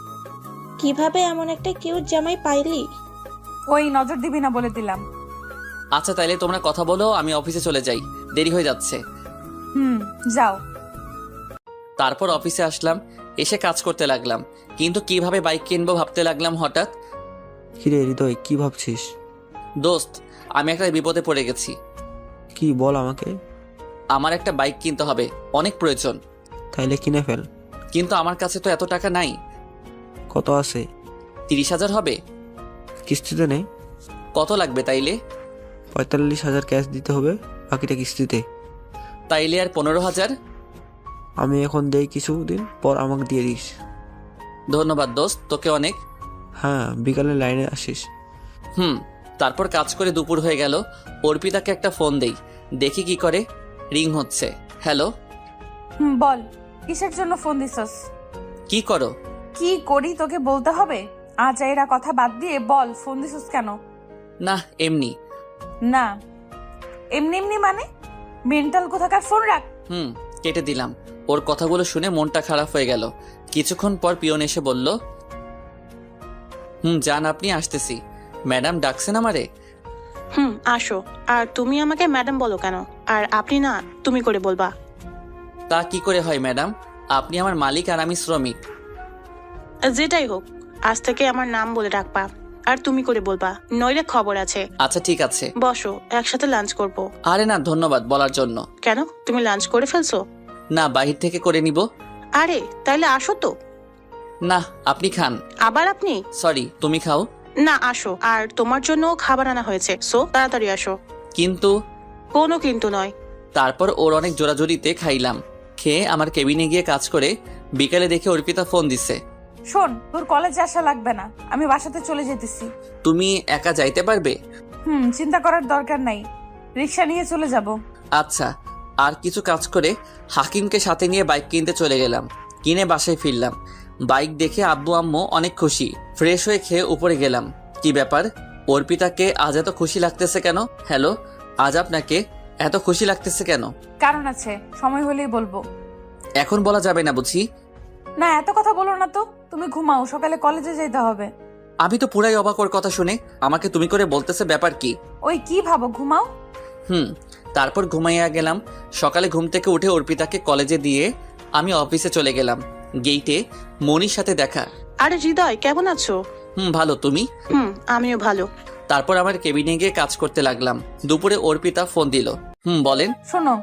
কিভাবে এমন একটা কিউট জামাই পাইলি? ওই নজর দিবি না বলে দিলাম। আচ্ছা তাইলে তোমরা কথা বলো, আমি অফিসে চলে যাই, দেরি হয়ে যাচ্ছে। যাও। তারপর অফিসে আসলাম, এসে কাজ করতে লাগলাম, কিন্তু কিভাবে বাইক কিনবো ভাবতে লাগলাম। হঠাৎ, কিরে হৃদয়, কি ভাবছিস? দোস্ত, আমি একটা বিপদে পড়ে গেছি। কি বল আমাকে। আমার একটা বাইক কিনতে হবে, অনেক প্রয়োজন। তাইলে কিনে ফেল। কিন্তু আমার কাছে তো এত টাকা নাই। কত আছে? 30,000 হবে। কিস্তিতে নেই? কত লাগবে তাইলে? 45,000 ক্যাশ দিতে হবে, বাকিটা কিস্তিতে। তাইলে আর 15,000? আমি এখন দেই, কিছুদিন পর আমাকে দিয়ে দিস। ধন্যবাদ দোস্ত, তোকে অনেক। হ্যাঁ, বিকালে লাইনে আসিস। তারপর কাজ করে দুপুর হয়ে গেল। অর্পিতাকে একটা ফোন দেই, দেখি কি করে। রিং হচ্ছে। হ্যালো। বল, কিসের জন্য ফোন দিছস? কি করো? কি করি তোকে বলতে হবে? আজাইরা কথা বাদ দিয়ে বল, ফোন দিছস কেন? না এমনি। না এমনি এমনি মানে? মেন্টাল কোথাকার, ফোন রাখ। কেটে দিলাম। ওর কথাগুলো শুনে মনটা খারাপ হয়ে গেল। কিছুক্ষণ পর পিয়ন এসে বলল, যান আপনি, আসতেছি। ম্যাডাম ডাকছেন আমারে? আসো। আর তুমি আমাকে ম্যাডাম বলো কেন? আর আপনি না, তুমি করে বলবা। তা কি করে হয় ম্যাডাম? আপনি আমার মালিক আর আমি শ্রমিক। যেটাই হোক, আজ থেকে আমার নাম বলে ডাকবা, আর তুমি করে বলবা, নইলে খবর আছে। আচ্ছা ঠিক আছে। বসো, একসাথে লাঞ্চ করব। আরে না, ধন্যবাদ বলার জন্য। কেন, তুমি লাঞ্চ করে ফেলছো? না, বাহির থেকে করে নিব। আরে তাইলে আসো তো। না, আপনি খান। আবার আপনি? সরি, তুমি খাও। না, আসো। আর তোমার জন্য খাবার আনা হয়েছে, সো তাড়াতাড়ি আসো। কিন্তু? কোনো কিন্তু নয়। তারপর ওর অনেক জোরাজোরিতে খাইলাম। খেয়ে আমার কেবিনে গিয়ে কাজ করে বিকালে দেখে অর্পিতা ফোন দিছে। শোন, তোর কলেজে আসা লাগবে না, আমি বাসাতে চলে যেতেছি। তুমি একা যাইতে পারবে? চিন্তা করার দরকার নাই, রিক্সা নিয়ে চলে যাব। আচ্ছা। আর কিছু কাজ করে হাকিমকে সাথে নিয়ে বাইক কিনতে চলে গেলাম। কিনে বাসায় ফিরলাম। বাইক দেখে আব্বু আম্মু অনেক খুশি। ফ্রেশ হয়ে খেয়ে উপরে গেলাম। কি ব্যাপার, অর্পিতাকে আজ এত খুশি লাগতেছে কেন? হ্যালো, আজ আপনাকে এত খুশি লাগতেছে কেন? কারণ আছে, সময় হলেই বলবো। এখন বলা যাবে না বুঝি? না, এত কথা বলো না তো। তুমি ঘুমাও, সকালে কলেজে যেতে হবে। আমি তো পুরাই অবাক ওর কথা শুনে। আমাকে তুমি করে বলতেছে, ব্যাপার কি? ওই কি ভাবো, ঘুমাও। তারপর ঘুমাইয়া গেলাম। সকালে ঘুম থেকে উঠে অর্পিতাকে কলেজে দিয়ে আমি অফিসে চলে গেলাম। গেইটে মনির সাথে দেখা। আরে হৃদয়, কেমন আছো? ভালো, তুমি? আমিও ভালো। তারপর আমার কেবিনে গিয়ে কাজ করতে লাগলাম। দুপুরে অর্পিতা ফোন দিল। বলেন। শোনো,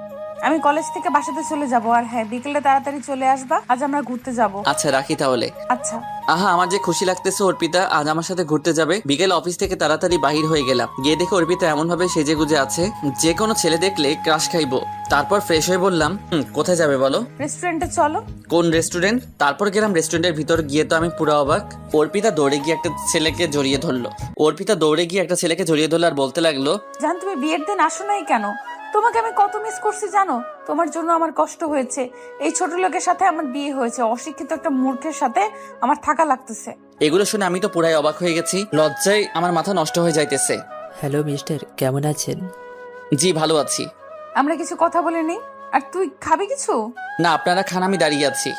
আমি কলেজ থেকে বাসাতে চলে যাব, আর হ্যাঁ, বিকেলে তাড়াতাড়ি চলে আসবা, আজ আমরা ঘুরতে যাব। আচ্ছা, রাখি তাহলে। আচ্ছা। আহা, আমার যে খুশি লাগতেছে অর্পিতা আজ আমার সাথে ঘুরতে যাবে। বিকেল অফিস থেকে তাড়াতাড়ি বাহির হয়ে গেলাম। গিয়ে দেখে অর্পিতা এমন ভাবে সেজে গুজে আছে, যে কোনো ছেলে দেখলে ক্রাশ খাইবো। তারপর ফ্রেশ হয়ে বললাম, কোথায় যাবে বলো? রেস্টুরেন্টে চলো। কোন রেস্টুরেন্ট? তারপর গেলাম রেস্টুরেন্টের ভিতর। গিয়ে তো আমি পুরো অবাক। অর্পিতা দৌড়ে গিয়ে একটা ছেলেকে জড়িয়ে ধরলো। আর বলতে লাগলো, জান, তুমি বিয়ের দিন আসো নাই কেন? তোমাকে আমি কত মিস করছি জানো? তোমার জন্য আমার কষ্ট হয়েছে। এই ছোট লোকের সাথে আমার বিয়ে হয়েছে, অশিক্ষিত একটা মূর্খের সাথে আমার থাকা লাগতেছে। এগুলো শুনে আমি তো পুরাই অবাক হয়ে গেছি। লজ্জায় আমার মাথা নষ্ট হয়ে যাইতেছে। হ্যালো মিস্টার, কেমন আছেন? জি ভালো আছি। আমরা কিছু কথা বলে নেই। আর তুই খাবি কিছু? না, আপনারা খান, আমি দাঁড়িয়ে আছি।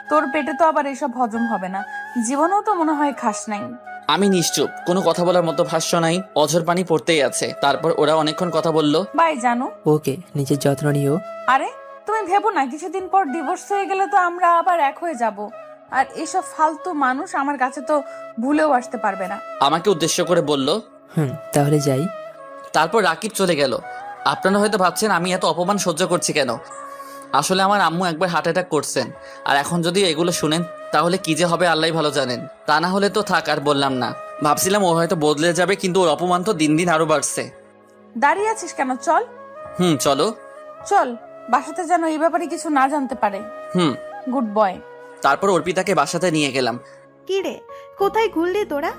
তোর পেটে তো আবার এসব হজম হবে না। জীবনেও তো মনে হয় খাস নাই। আমি নিশ্চুপ, কোনো কথা বলার মতো ভাষ্য নাই। অঝর পানি পড়তেই আছে। তারপর ওরা অনেকক্ষণ কথা বলল। বাই জানো। ওকে, নিজের যত্ন নিও। আরে তুমি ভেবো না, কিছুদিন পর ডিভোর্স হয়ে গেলে তো আমরা আবার এক হয়ে যাব। আর এসব ফালতু মানুষ আমার কাছে তো ভুলেও আসতে পারবে না। আমাকে উদ্দেশ্য করে বলল, তাহলে যাই। তারপর রাকিব চলে গেল। আপনারা হয়তো ভাবছেন আমি এত অপমান সহ্য করছি কেন। আসলে আমার আম্মু একবার হার্ট অ্যাটাক করছেন। আর এখন যদি এগুলো শুনেন তাহলে কি যে হবে আল্লাহই ভালো জানেন। তা না হলে তো থাক, আর বললাম না। ভাবছিলাম ও হয়তো বদলে যাবে, কিন্তু ওর অপমান তো দিন দিন আরো বাড়ছে। দাঁড়িয়ে আছিস কেন? চল। চলো। চল, বাসাতে যেন এই ব্যাপারে কিছু না জানতে পারে। Good boy. তারপর অর্পিতাকে বাসাতে নিয়ে গেলাম। কি রে, কোথায় ঘুরলি তোরা?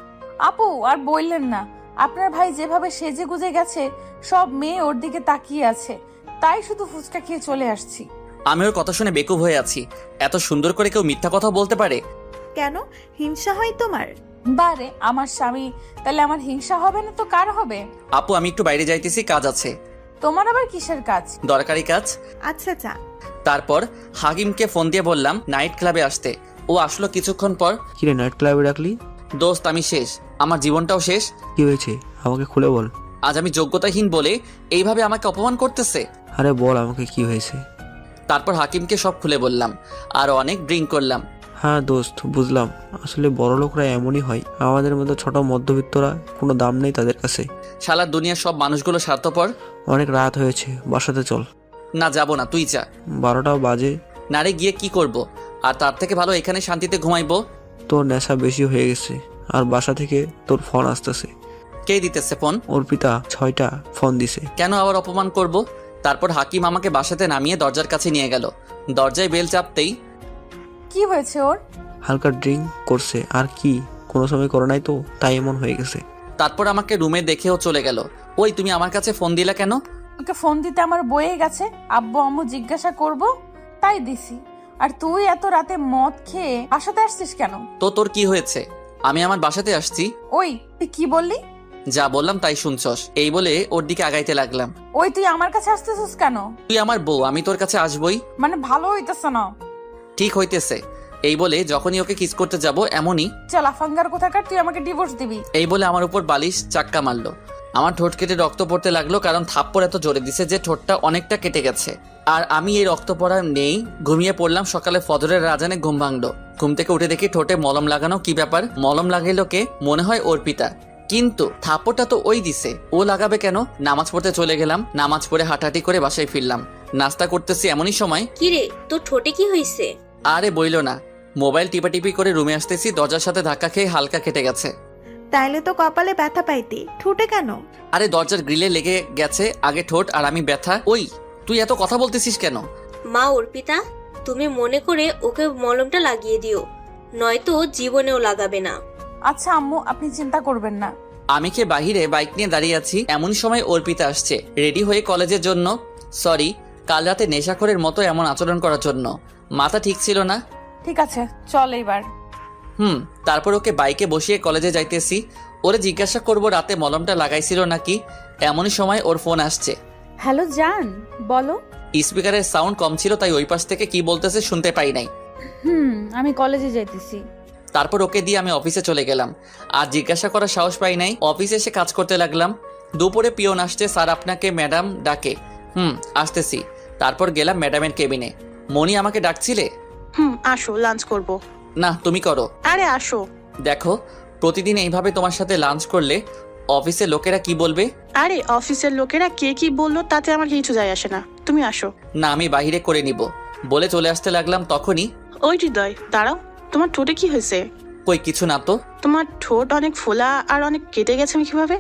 আপু, আর বললেন না, আপনার ভাই যেভাবে সেজে গুজে গেছে, সব মেয়ে ওর দিকে তাকিয়ে আছে, তাই শুধু ফুচকা খেয়ে চলে আসছি। আমি ওর কথা শুনে বেকুব হয়ে আছি। এত সুন্দর করে কেউ মিথ্যা কথা বলতে পারে? কেন, হিংসা হয় তোমার? বারে আমার স্বামী, তাহলে আমার হিংসা হবে না তো কার হবে? আপু আমি একটু বাইরে যাইতেছি, কাজ আছে। তোমার আবার কিসের কাজ? দরকারি কাজ। আচ্ছা যা। তারপর হাকিমকে ফোন দিয়ে বললাম নাইট ক্লাবে আসতে। ও আসলো কিছুক্ষণ পর। কিরে নাইট ক্লাবে ডাকলি? দোস্ত আমি শেষ, আমার জীবনটাও শেষ। কি হয়েছে আমাকে খুলে বল। আজ আমি যোগ্যতাহীন বলে এইভাবে আমাকে অপমান করতেছে। আরে বল আমাকে কি হয়েছে। তারপর হাকিমকে সব খুলে বললাম আর অনেক ড্রিঙ্ক করলাম। হ্যাঁ দোস্ত বুঝলাম, আসলে বড় লোকরা এমনই হয়, আমাদের মতো ছোট মধ্যবিত্তরা কোনো দাম নেই তাদের কাছে। শালা দুনিয়ার সব মানুষগুলো স্বার্থপর। অনেক রাত হয়েছে, বাসাতে চল। না যাবো না, তুই যা। 12টা বাজে। নারে গিয়ে কি করব, আর তার থেকে ভালো এখানে শান্তিতে ঘুমাইবো। তোর নেশা বেশি হয়ে গেছে, আর বাসা থেকে তোর ফোন আসতেছে। কে দিতেছে ফোন? অর্পিতা 6টা ফোন দিছে। কেন আবার অপমান করব? তারপর হাকিম আমাকে বাসাতে নামিয়ে দরজার কাছে নিয়ে গেল। দরজায় বেল চাপতেই কি হয়েছে ওর? হালকা ড্রিঙ্ক করছে, আর কি কোনো সময় করে নাই তো, তাই এমন হয়ে গেছে। তারপর আমাকে রুমে দেখেও চলে গেল। ওই তুমি আমার কাছে ফোন দিলা কেন? ওকে ফোন দিতে আমার বয়ে গেছে, আব্বু আম্মু জিজ্ঞাসা করব তাই দিছি। আর তুই এত রাতে মদ খেয়ে বাসাতে আসছিস কেন? তো তোর কি হয়েছে? আমি আমার বাসাতে আসছি। ওই তুই কি বললি? যা বললাম তাই শুনছস। এই বলে ওর দিকে আগাইতে লাগলাম। ওই তুই আমার কাছে আসতেছিস কেন? তুই আমার বউ, আমি তোর কাছে আসবই। মানে ভালো হইতেছে না। ঠিক হইতেছে। এই বলে যখনই ওকে কিস করতে যাব এমনই চল আফাঙ্গার কোথাকার, তুই আমাকে ডিভোর্স দিবি। এই বলে আমার উপর বালিশ চাক্কা মারলো। আমার ঠোঁট কেটে রক্ত পড়তে লাগলো, কারণ থাপ্পড় এত জোরে দিছে যে ঠোঁটটা অনেকটা কেটে গেছে। আর আমি এই রক্ত পড়া নেই, ঘুমিয়ে পড়লাম। সকালে ফজরের আজানে ঘুম ভাঙলো। ঘুম থেকে উঠে দেখি ঠোঁটে মলম লাগানো। কি ব্যাপার, মলম লাগাইলো কে? মনে হয় অর্পিতা, কিন্তু থাপ্পড়টা তো ওই দিছে, ও লাগাবে কেন? নামাজ পড়তে চলে গেলাম। নামাজ পড়ে হাঁটাহাঁটি করে বাসায় ফিরলাম। নাস্তা করতেছি এমনই সময়। কিরে তোর ঠোঁটে কি হয়েছে? আরে বইলো না, মোবাইল টিপাটিপি করে রুমে আসতেছি, দরজার সাথে ধাক্কা খেয়ে হালকা কেটে গেছে। তাইলে তো কপালে ব্যথা পাইতি, ঠোঁটে কেন? আরে দরজার গ্রিলে লেগে গেছে আগে ঠোঁট, আর আমি ব্যথা। ওই তুই এত কথা বলতেছিস কেন? মা অর্পিতা, তুমি মনে করে ওকে মলমটা লাগিয়ে দিও, নয়তো জীবনেও লাগাবে না। আচ্ছা আম্মু, আপনি চিন্তা করবেন না। আমি কি বাহিরে বাইক নিয়ে দাঁড়িয়ে আছি, এমন সময় অর্পিতা আসছে রেডি হয়ে কলেজের জন্য। সরি, কাল রাতে নেশাখোরের মতো এমন আচরণ করার জন্য। মাথা ঠিক ছিল না। ঠিক আছে চল এবার। তারপর ওকে বাইকে বসিয়ে কলেজে যাইতেছি। ওরে জিজ্ঞাসা করব রাতে মলমটা লাগাইছিল নাকি। এমনই সময় ওর ফোন আসছে। হ্যালো জান, বলো। স্পিকারের সাউন্ড কম ছিল, তাই ওই পাশ থেকে কি বলতেছে শুনতে পাই নাই। আমি কলেজে যাইতেছি। তারপর ওকে দিয়ে আমি অফিসে চলে গেলাম। আর জিজ্ঞাসা করার সাহস পাই নাই। অফিসে এসে কাজ করতে লাগলাম। দুপুরে পিয়ন আসছে, স্যার আপনাকে ম্যাডাম ডাকে। আসতেছি। তারপর গেলাম ম্যাডামের কেবিনে। মনি আমাকে ডাকছিলে? আসো, লাঞ্চ করব। না তুমি করো। আরে আসো। দেখো, প্রতিদিন এইভাবে তোমার সাথে লাঞ্চ করলে অফিসের লোকেরা কি বলবে? আরে অফিসের লোকেরা কে কি বললো তাতে আমার কিছু যায় আসে না, তুমি আসো। না আমি বাহিরে করে নিব বলে চলে আসতে লাগলাম। তখনই ওই হৃদয়, দাঁড়াও, তোমার ঠোঁটে কি হয়েছে? কই কিছু না তো। তোমার ঠোঁট অনেক ফোলা আর অনেক কেটে গেছে কিভাবে?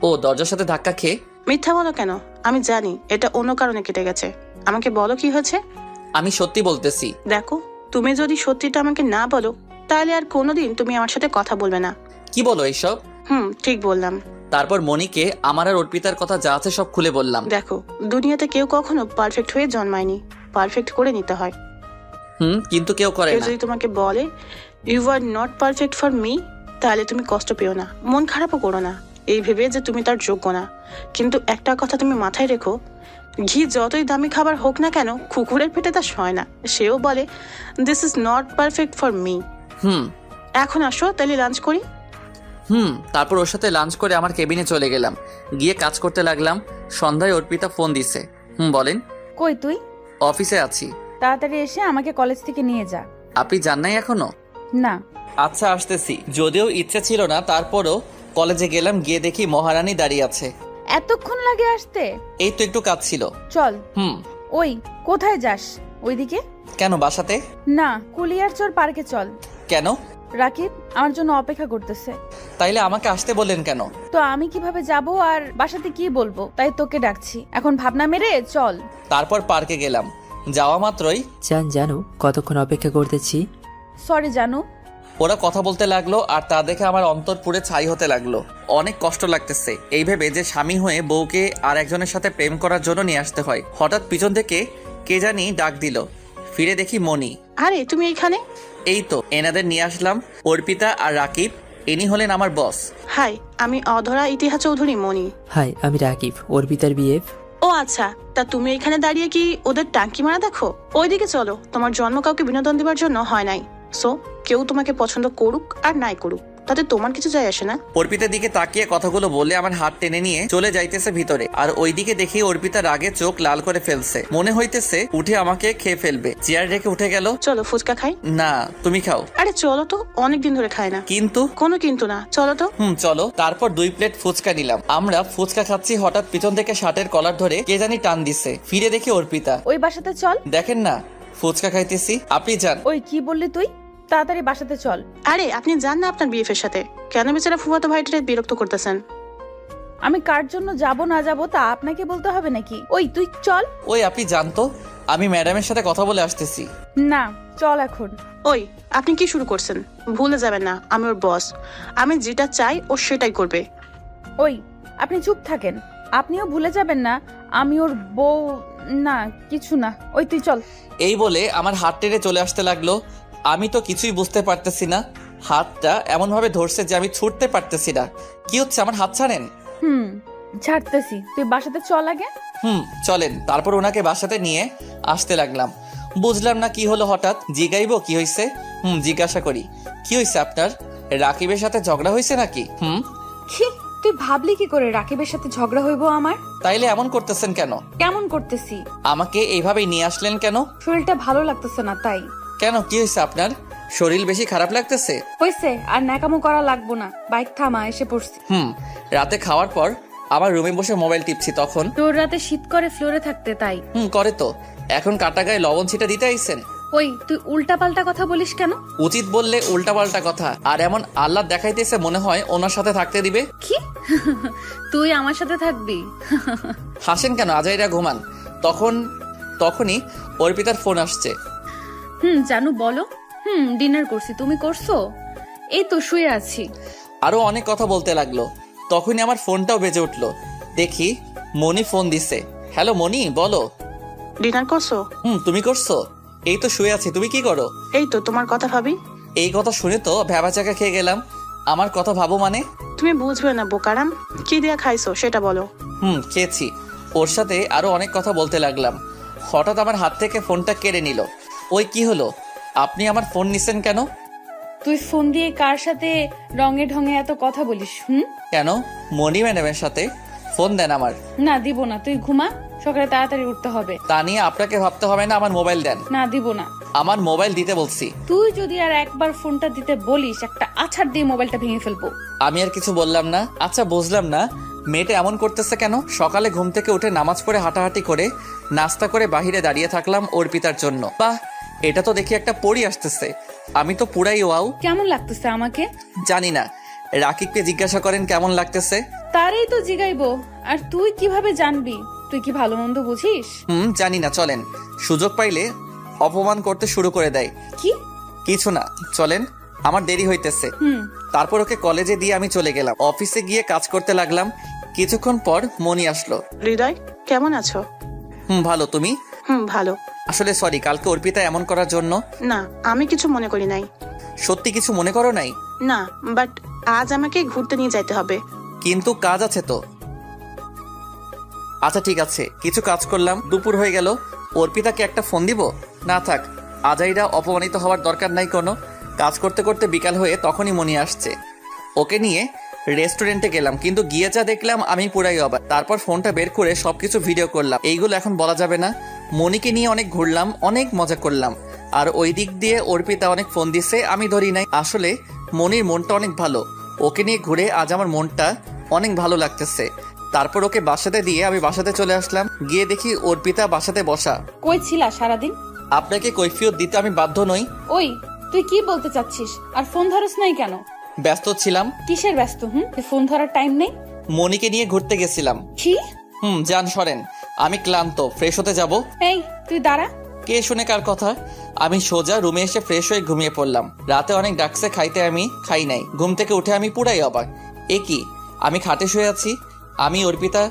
ও দরজার সাথে ধাক্কা খেয়ে। মিথ্যা বলো কেন? আমি জানি এটা অন্য কারণে কেটে গেছে। আমাকে বলো কি হয়েছে। আমি সত্যি বলতেছি। দেখো, তুমি যদি সত্যিটা আমাকে না বলো তাহলে আর কোনোদিন তুমি আমার সাথে কথা বলবে না। কি বলো এইসব? ঠিক বললাম। তারপর মনিকে আমার আর অর্পিতার কথা যা আছে সব খুলে বললাম। দেখো, দুনিয়াতে কেউ কখনো পারফেক্ট হয়ে জন্মায়নি, পারফেক্ট করে নিতে হয়। কিন্তু কেউ করে না। যদি তোমাকে বলে you are not perfect for me, তাহলে তুমি কষ্ট পেও না, মন খারাপও করো না এই ভেবে যে তুমি তার যোগ্য না। কিন্তু একটা কথা তুমি মাথায় রেখো, ঘি যতই দামি খাবার হোক না কেন, কুকুরের পেটে তা সয় না। সেও বলে this is not perfect for me. এখন আসো তাহলে লাঞ্চ করি। তারপর ওর সাথে লাঞ্চ করে আমার কেবিনে চলে গেলাম। গিয়ে কাজ করতে লাগলাম। সন্ধ্যায় অর্পিতা ফোন দিছে। বলেন। কই তুই? অফিসে আছি। তাড়াতাড়ি এসে আমাকে কলেজ থেকে নিয়ে যা। আপনি যান নাই এখনো? না। আচ্ছা আসতেছি। যদিও ইচ্ছে ছিল না, তারপরও কলেজে গেলাম। গিয়ে দেখি মহারানী দাঁড়িয়ে আছে। এতক্ষণ লাগে আসতে? এই তো একটু কাজ ছিল। চল। ওই কোথায় যাস? ওইদিকে। কেন, বাসাতে? না, কুলিয়ারচর পার্কে চল। কেন? রাকিব আমার জন্য অপেক্ষা করতেছে। তাইলে আমাকে আসতে বললেন কেন? তো আমি কিভাবে যাব আর বাসাতে কি বলবো, তাই তোকে ডাকছি। এখন ভাবনা মেরে চল। তারপর পার্কে গেলাম। যাওয়া মাত্রই জানো কতক্ষণ অপেক্ষা করতেছি। সরি জানু। ওরা কথা বলতে লাগলো, আর তা দেখে আমার অন্তর পুড়ে ছাই হতে লাগলো। অনেক কষ্ট লাগতেছে এই ভেবে যে স্বামী হয়ে বউকে আর একজনের সাথে প্রেম করার জন্য নিয়ে আসতে হয়। হঠাৎ পিছন থেকে কে জানি ডাক দিল। ফিরে দেখি মনি। আরে তুমি এখানে? এই তো এনাদের নিয়ে আসলাম, অর্পিতা আর রাকিব। ইনি হলেন আমার বস। হাই, আমি অধরা ইতিহাস চৌধুরী মনি। হাই, আমি রাকিব, অর্পিতার বিএফ। ও আচ্ছা, তা তুমি এখানে দাঁড়িয়ে কি ওদের টাঙ্কি মারা দেখো? ওইদিকে চলো, তোমার জন্ম কাউকে বিনোদন দেওয়ার জন্য হয় নাই। সো কেউ তোমাকে পছন্দ করুক আর নাই করুক, তাতে তোমার কিছু যায় আসে না। অর্পিতার দিকে তাকিয়ে কথাগুলো বলে আমার হাত টেনে নিয়ে চলে যাইতেছে ভিতরে। আর ওইদিকে দেখি অর্পিতা রাগে চোখ লাল করে ফেলছে, মনে হইতেছে উঠে আমাকে খেয়ে ফেলবে। চেয়ার রেখে উঠে গেল। চলো ফুচকা খাই। না, তুমি খাও। আরে চলো তো, অনেকদিন ধরে খাই না। কিন্তু কোনো কিন্তু না, চলো তো। চলো। তারপর 2 প্লেট ফুচকা নিলাম। আমরা ফুচকা খাচ্ছি, হঠাৎ পিছন থেকে শার্টের কলার ধরে কে জানি টান দিছে। ফিরে দেখি অর্পিতা। ওই বাসাতে চল। দেখেন না ফুচকা খাইতেছি, আপনি যান। ওই কি বললি তুই? তাড়াতাড়ি বাসাতে চল। আরে আপনি যান না আপনার বিএফ এর সাথে, কেন বেচারা ফুফাতো ভাইটারে বিরক্ত করতেছেন? আমি কার জন্য যাব না যাব তা আপনাকে বলতে হবে নাকি? ওই তুই চল। ওই আপনি জানতো, আমি ম্যাডামের সাথে কথা বলে আসতেছি। না, চল এখন। ওই আপনি কি শুরু করছেন? ভুলে যাবেন না আমি ওর বস, আমি যেটা চাই ও সেটাই করবে। ওই আপনি চুপ থাকেন। আপনিও ভুলে যাবেন না আমি ওর বউ। না কিছু না, ওই তুই চল। এই বলে আমার হাত টেনে চলে আসতে লাগলো। আমি তো কিছুই বুঝতে পারতেছি না, হাতটা এমন ভাবে ধরছে যে আমি ছুটতে পারতেছি না। কি হচ্ছে, আমার হাত ছাড়েন। ছাড়তেছি, তুই বাসাতে চল আগে। চলেন। তারপর ওনাকে বাসাতে নিয়ে আসতে লাগলাম। বুঝলাম না কি হলো, হঠাৎ জিগাইবো কি হয়েছে। জিজ্ঞাসা করি, কি হয়েছে আপনার? রাকিবের সাথে ঝগড়া হয়েছে নাকি? কি তুই ভাবলি কি করে রাকিবের সাথে ঝগড়া হইব আমার? তাইলে এমন করতেছেন কেন? কেমন করতেছি? আমাকে এইভাবেই নিয়ে আসলেন কেন? শরীরটা ভালো লাগতেছে না তাই। কেন, কি হয়েছে আপনার? শরীর বেশি খারাপ লাগতেছে? হইছে, আর ন্যাকামো করা লাগবো না। বাইক থামা, এসে পড়ছি। রাতে খাওয়ার পর আমার রুমে বসে মোবাইল টিপছি, তখন তোর রাতে শীত করে ফ্লোরে থাকতে তাই। করে তো। এখন কাটা গায়ে লবণ ছিটা দিতে আইছেন? ওই তুই উল্টা পাল্টা কথা বলিস কেন? উচিত বললে উল্টা পাল্টা কথা। আর এমন আল্লাহ দেখাইতেছে মনে হয় ওনার সাথে থাকতে দিবে। কি তুই আমার সাথে থাকবি? হাসেন কেন, আজাইরা ঘুমান। তখনই অর্পিতার ফোন আসছে। জানু বলো। ডিনার করছি, তুমি করছো? এই তো শুয়ে আছি। আরো অনেক কথা বলতে লাগলো। তখনই আমার ফোনটাও বেজে উঠলো। দেখি মনি ফোন দিছে। হ্যালো মনি, বলো। ডিনার করছো? তুমি করছো? এই তো শুয়ে আছি, তুমি কি করো? এই তো তোমার কথা ভাবি। এই কথা শুনে তো ভ্যাবা চাকা খেয়ে গেলাম। আমার কথা ভাবো মানে? তুমি বুঝবে না বোকারাম, কি দিয়া খাইছো সেটা বলো। খেয়েছি। ওর সাথে আরো অনেক কথা বলতে লাগলাম। হঠাৎ আমার হাত থেকে ফোনটা কেড়ে নিল। ওই কি হলো, আপনি আমার ফোন নিছেন কেন? তুই ফোন দিয়ে কার সাথে রঙে ঢঙে এত কথা বলিস? কেন, মনি ম্যাডামের সাথে। ফোন দেন আমার। না দিব না, তুই ঘুমা, সকালে তাড়াতাড়ি উঠতে হবে। তা নিয়ে আপনাকে ভাবতে হবে না, আমার মোবাইল দেন। না দিব না। আমার মোবাইল দিতে বলছি। তুই যদি আর একবার ফোনটা দিতে বলিস, একটা আছাড় দিয়ে মোবাইলটা ভেঙে ফেলবো। আমি আর কিছু বললাম না। আচ্ছা বুঝলাম না, মেয়েটা এমন করতেছে কেন? সকালে ঘুম থেকে উঠে নামাজ পড়ে হাঁটাহাঁটি করে নাস্তা করে বাহিরে দাঁড়িয়ে থাকলাম অর্পিতার জন্য। বাহ, এটা তো দেখি একটা পরী আসতেছে। আমি তো পুরাই ওয়াও। কেমন লাগতেছে আমাকে? জানি না, রাকিবকে জিজ্ঞাসা করেন কেমন লাগতেছে। তারই তো জিগাইবো, আর তুই কিভাবে জানবি? তুই কি ভালো মন্দ বুঝিস? জানি না, চলেন। সুযোগ পাইলে অপমান করতে শুরু করে দেয়। কি? কিছু না, চলেন, আমার দেরি হইতেছে। তারপর ওকে কলেজে দিয়ে আমি চলে গেলাম। অফিসে গিয়ে কাজ করতে লাগলাম। কিছুক্ষণ পর মনি আসলো। হৃদয়, কেমন আছো? ভালো, তুমি? ভালো। আসলে সরি, কালকে অর্পিতা এমন করার জন্য। না, আমি কিছু মনে করি নাই। সত্যি কিছু মনে করো নাই? না, বাট আজ আমাকে ঘুরতে নিয়ে যাইতে হবে। কিন্তু কাজ আছে তো। আচ্ছা ঠিক আছে, কিছু কাজ করলাম। দুপুর হয়ে গেল। অর্পিতাকে একটা ফোন দিব? না থাক, আজাইরা অপমানিত হওয়ার দরকার নাই কোনো। কাজ করতে করতে বিকাল হয়ে তখনই মনি আসছে। ওকে নিয়ে রেস্টুরেন্টে গেলাম, কিন্তু গিয়ে যা দেখলাম আমি পুরাই অবাক। তারপর ফোনটা বের করে সবকিছু ভিডিও করলাম। এইগুলো এখন বলা যাবে না। মনিকে নিয়ে অনেক ঘুরলাম, অনেক মজা করলাম। আর ওই দিক দিয়ে অর্পিতা অনেক ফোন দিছে, আমি ধরি নাই। আসলে মনির মনটা অনেক ভালো। ওকে নিয়ে ঘুরে আজ আমার মনটা অনেক ভালো লাগতেছে। তারপর ওকে বাসাতে দিয়ে আমি বাসাতে চলে আসলাম। গিয়ে দেখি অর্পিতা বাসাতে বসা। কই ছিলা সারাদিন? আপনাকে কৈফিয়ত দিতে আমি বাধ্য নই। ওই তুই কি বলতে চাচ্ছিস? আর ফোন ধরস নাই কেন? ব্যস্ত ছিলাম। কিসের ব্যস্ত? ফোন ধরার টাইম নেই। মনিকে নিয়ে ঘুরতে গেছিলাম। কি? যান সরেন, আমি ক্লান্ত, ফ্রেশ হতে যাব। এই তুই দাঁড়া। কে শুনে কার কথা? আমি সোজা রুমে এসে ফ্রেশ হয়ে ঘুমিয়ে পড়লাম। রাতে অনেক ডাকছে খাইতে, আমি খাই নাই। ঘুম থেকে উঠে আমি পুরাই অবাক। এ কি, আমি খাটে শুয়ে আছি, আমি অর্পিতা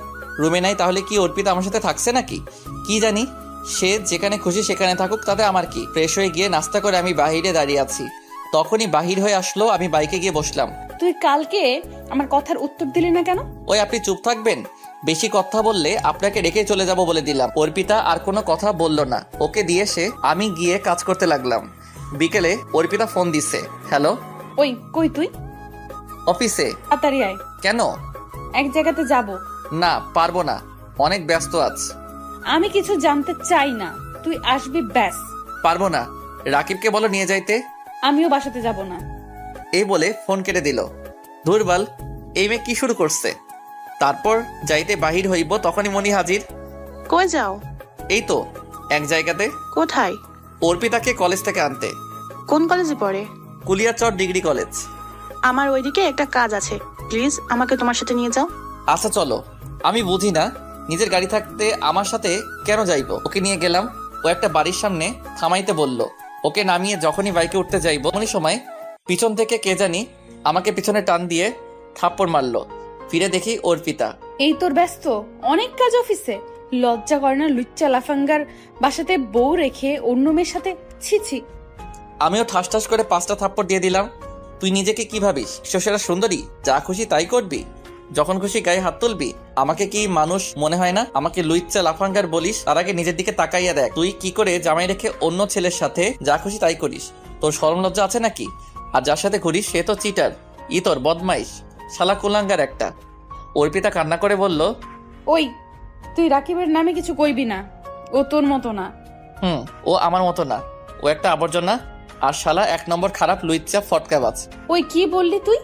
রুমে নাই। তাহলে কি অর্পিতা আমার সাথে থাকছে নাকি? কি জানি, সে যেখানে খুশি সেখানে থাকুক, তাতে আমার কি। ফ্রেশ হয়ে গিয়ে নাস্তা করে আমি বাহিরে দাঁড়িয়ে আছি। তখনই বাহির হয়ে আসলো, আমি বাইকে গিয়ে বসলাম। তুই কালকে আমার কথার উত্তর দিলি না কেন? ওই আপনি চুপ থাকবেন? বেশি কথা বললে আপনাকে রেখে চলে যাব বলে দিলাম। অর্পিতা আর কোনো কথা বলল না। ওকে দিয়ে এসে আমি গিয়ে কাজ করতে লাগলাম। বিকেলে অর্পিতা ফোন দিছে। হ্যালো। ওই কই তুই? অফিসে। তাড়াতাড়ি আয়, কেন? এক জায়গাতে যাব। না পারবো না, অনেক ব্যস্ত আছি। আমি কিছু জানতে চাই না, তুই আসবি ব্যাস। পারবো না, রাকিবকে বলো নিয়ে যাইতে। আমিও বাসাতে যাব না। এই বলে ফোন কেটে দিল। দুর্বল, এই মেয়ে কি শুরু করছে। তারপর যাইতে বাহির হইব, তখনই মনি হাজির। কই যাও? এই তো এক জায়গাতে। কোথায়? অর্পিতাকে কলেজ থেকে আনতে। কোন কলেজে পড়ে? Kuliarchar degree college. আমার ওইদিকে একটা কাজ আছে, প্লিজ আমাকে তোমার সাথে নিয়ে যাও। আচ্ছা চলো। আমি বুঝি না, নিজের গাড়ি থাকতে আমার সাথে কেন যাইব। ওকে নিয়ে গেলাম। ও একটা বাড়ির সামনে থামাইতে বলল। ওকে নামিয়ে যখনই বাইকে উঠতে যাইব, এমনই সময় পিছন থেকে কে জানি আমাকে পিছনে টান দিয়ে থাপ্পড় মারলো। ফিরে দেখি অর্পিতা। এই তোর ব্যস্ত অনেক কাজ অফিসে, লজ্জা করে না লুচ্চা লাফাঙ্গার বাসাতে বউ রেখে অন্য মেয়ের সাথে? ছি। আমিও ঠাস ঠাস করে 5টা থাপ্পড় দিয়ে দিলাম। তুই নিজেকে কি ভাবিস? সেরা সুন্দরী, যা খুশি তাই করবি, যখন খুশি গায়ে হাত তুলবি। আমাকে কি মানুষ মনে হয় না? আমাকে লুইচ্চা লাফাঙ্গার বলিস, তার আগে নিজের দিকে তাকাইয়া দেখ তুই কি করে জামাই রেখে অন্য ছেলের সাথে যা খুশি তাই করিস। তোর শরম লজ্জা আছে নাকি? আর যার সাথে ঘুরিস সে তো চিটার, তোর বদমাইশ, শালা কুলাঙ্গার একটা। অর্পিতা কান্না করে বলল, ওই তুই রাকিবের নামে কিছু কইবি না, ও তোর মতো না। ও আমার মতো না, ও একটা আবর্জনা, আর শালা 1 নম্বর খারাপ লুইচ্চা ফটকাবাজ। ওই কি বললি তুই?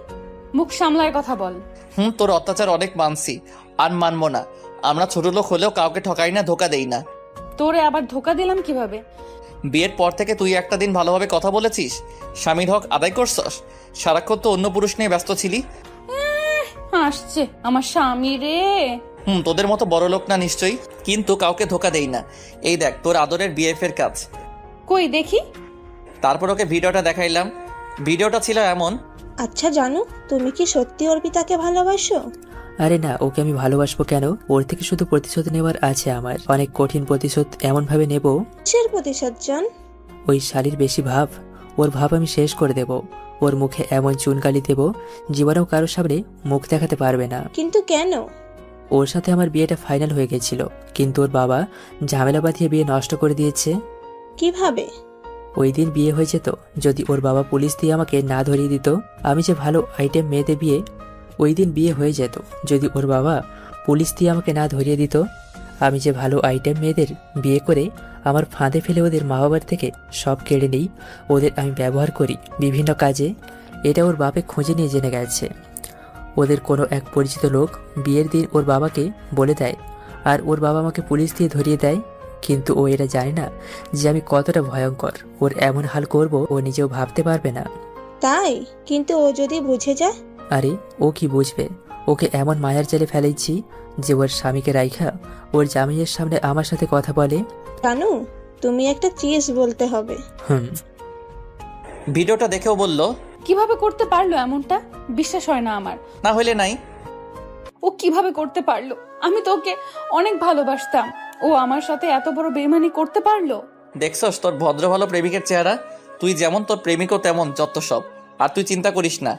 মুখ সামলায় কথা বল। তোর অত্যাচার অনেক মানছি, আর মানবো না। আমরা ছোট লোক হলেও কাউকে ঠকাই না, ধোকা দেই না। তোরে আবার ধোকা দিলাম কিভাবে? বিয়ের পর থেকে তুই একটা দিন ভালোভাবে কথা বলেছিস? স্বামীর হক আদায় করছস? সারাক্ষণ তো অন্য পুরুষ নিয়ে ব্যস্ত ছিলি। আসছে আমার স্বামী রে। তোদের মতো বড় লোক না নিশ্চয়ই, কিন্তু কাউকে ধোকা দেই না। এই দেখ তোর আদরের বিএফ-এর কাজ। কই দেখি। তারপর ওকে ভিডিওটা দেখাইলাম। ভিডিওটা ছিল এমন। আচ্ছা জানু, তুমি কি সত্যি অর্পিতাকে ভালোবাসো? আরে না, ওকে আমি ভালোবাসবো কেন? ওর থেকে শুধু প্রতিশোধ নেওয়ার আছে আমার, অনেক কঠিন প্রতিশোধ। এমন ভাবে নেব। কিসের প্রতিশোধ জান? ওই শালির বেশি ভাব, ওর ভাব আমি শেষ করে দেব। ওর মুখে এমন চুনকালি দেব, জীবনেও কারোর সামনে মুখ দেখাতে পারবে না। কিন্তু কেন? ওর সাথে আমার বিয়েটা ফাইনাল হয়ে গেছিল, কিন্তু ওর বাবা ঝামেলা বাঁধিয়ে বিয়ে নষ্ট করে দিয়েছে। কিভাবে? ওই দিন বিয়ে হয়ে যেত যদি ওর বাবা পুলিশ দিয়ে আমাকে না ধরিয়ে দিত। আমি যে ভালো আইটেম মেয়েদের বিয়ে, ওই দিন বিয়ে হয়ে যেত যদি ওর বাবা পুলিশ দিয়ে আমাকে না ধরিয়ে দিত। আমি যে ভালো আইটেম মেয়েদের বিয়ে করে আমার ফাঁদে ফেলে ওদের মা বাবার থেকে সব কেড়ে নিই, ওদের আমি ব্যবহার করি বিভিন্ন কাজে। এটা ওর বাপে খুঁজে নিয়ে জেনে গেছে। ওদের কোনো এক পরিচিত লোক বিয়ের দিন ওর বাবাকে বলে দেয়, আর ওর বাবা আমাকে পুলিশ দিয়ে ধরিয়ে দেয়। কিন্তু ও এটা জানে না যে আমি কতটা ভয়ঙ্কর। ওর এমন হাল করব ও নিজেও ভাবতে পারবে না। তাই? কিন্তু ও যদি বুঝে যায়? আরে ও কি বুঝবে? ওকে এমন মায়ার জালে ফেলেছি যে ওর স্বামীকে রাইখা ওর জামাইয়ের সামনে আমার সাথে কথা বলে। জানু, তুমি একটা চিজ বলতে হবে। ভিডিওটা দেখেও বলল, কিভাবে করতে পারলো এমনটা? বিশ্বাস হয় না আমার। না হইলে নাই। ও কিভাবে করতে পারলো? আমি তো ওকে অনেক ভালোবাসতাম, ও আমার সাথে এত বড় বেইমানি করতে পারলো? দেখছস তোর ভদ্র ভালো প্রেমিকের চেহারা? তুই যেমন তোর প্রেমিকও তেমন, যত সব। আর তুই চিন্তা করিস না,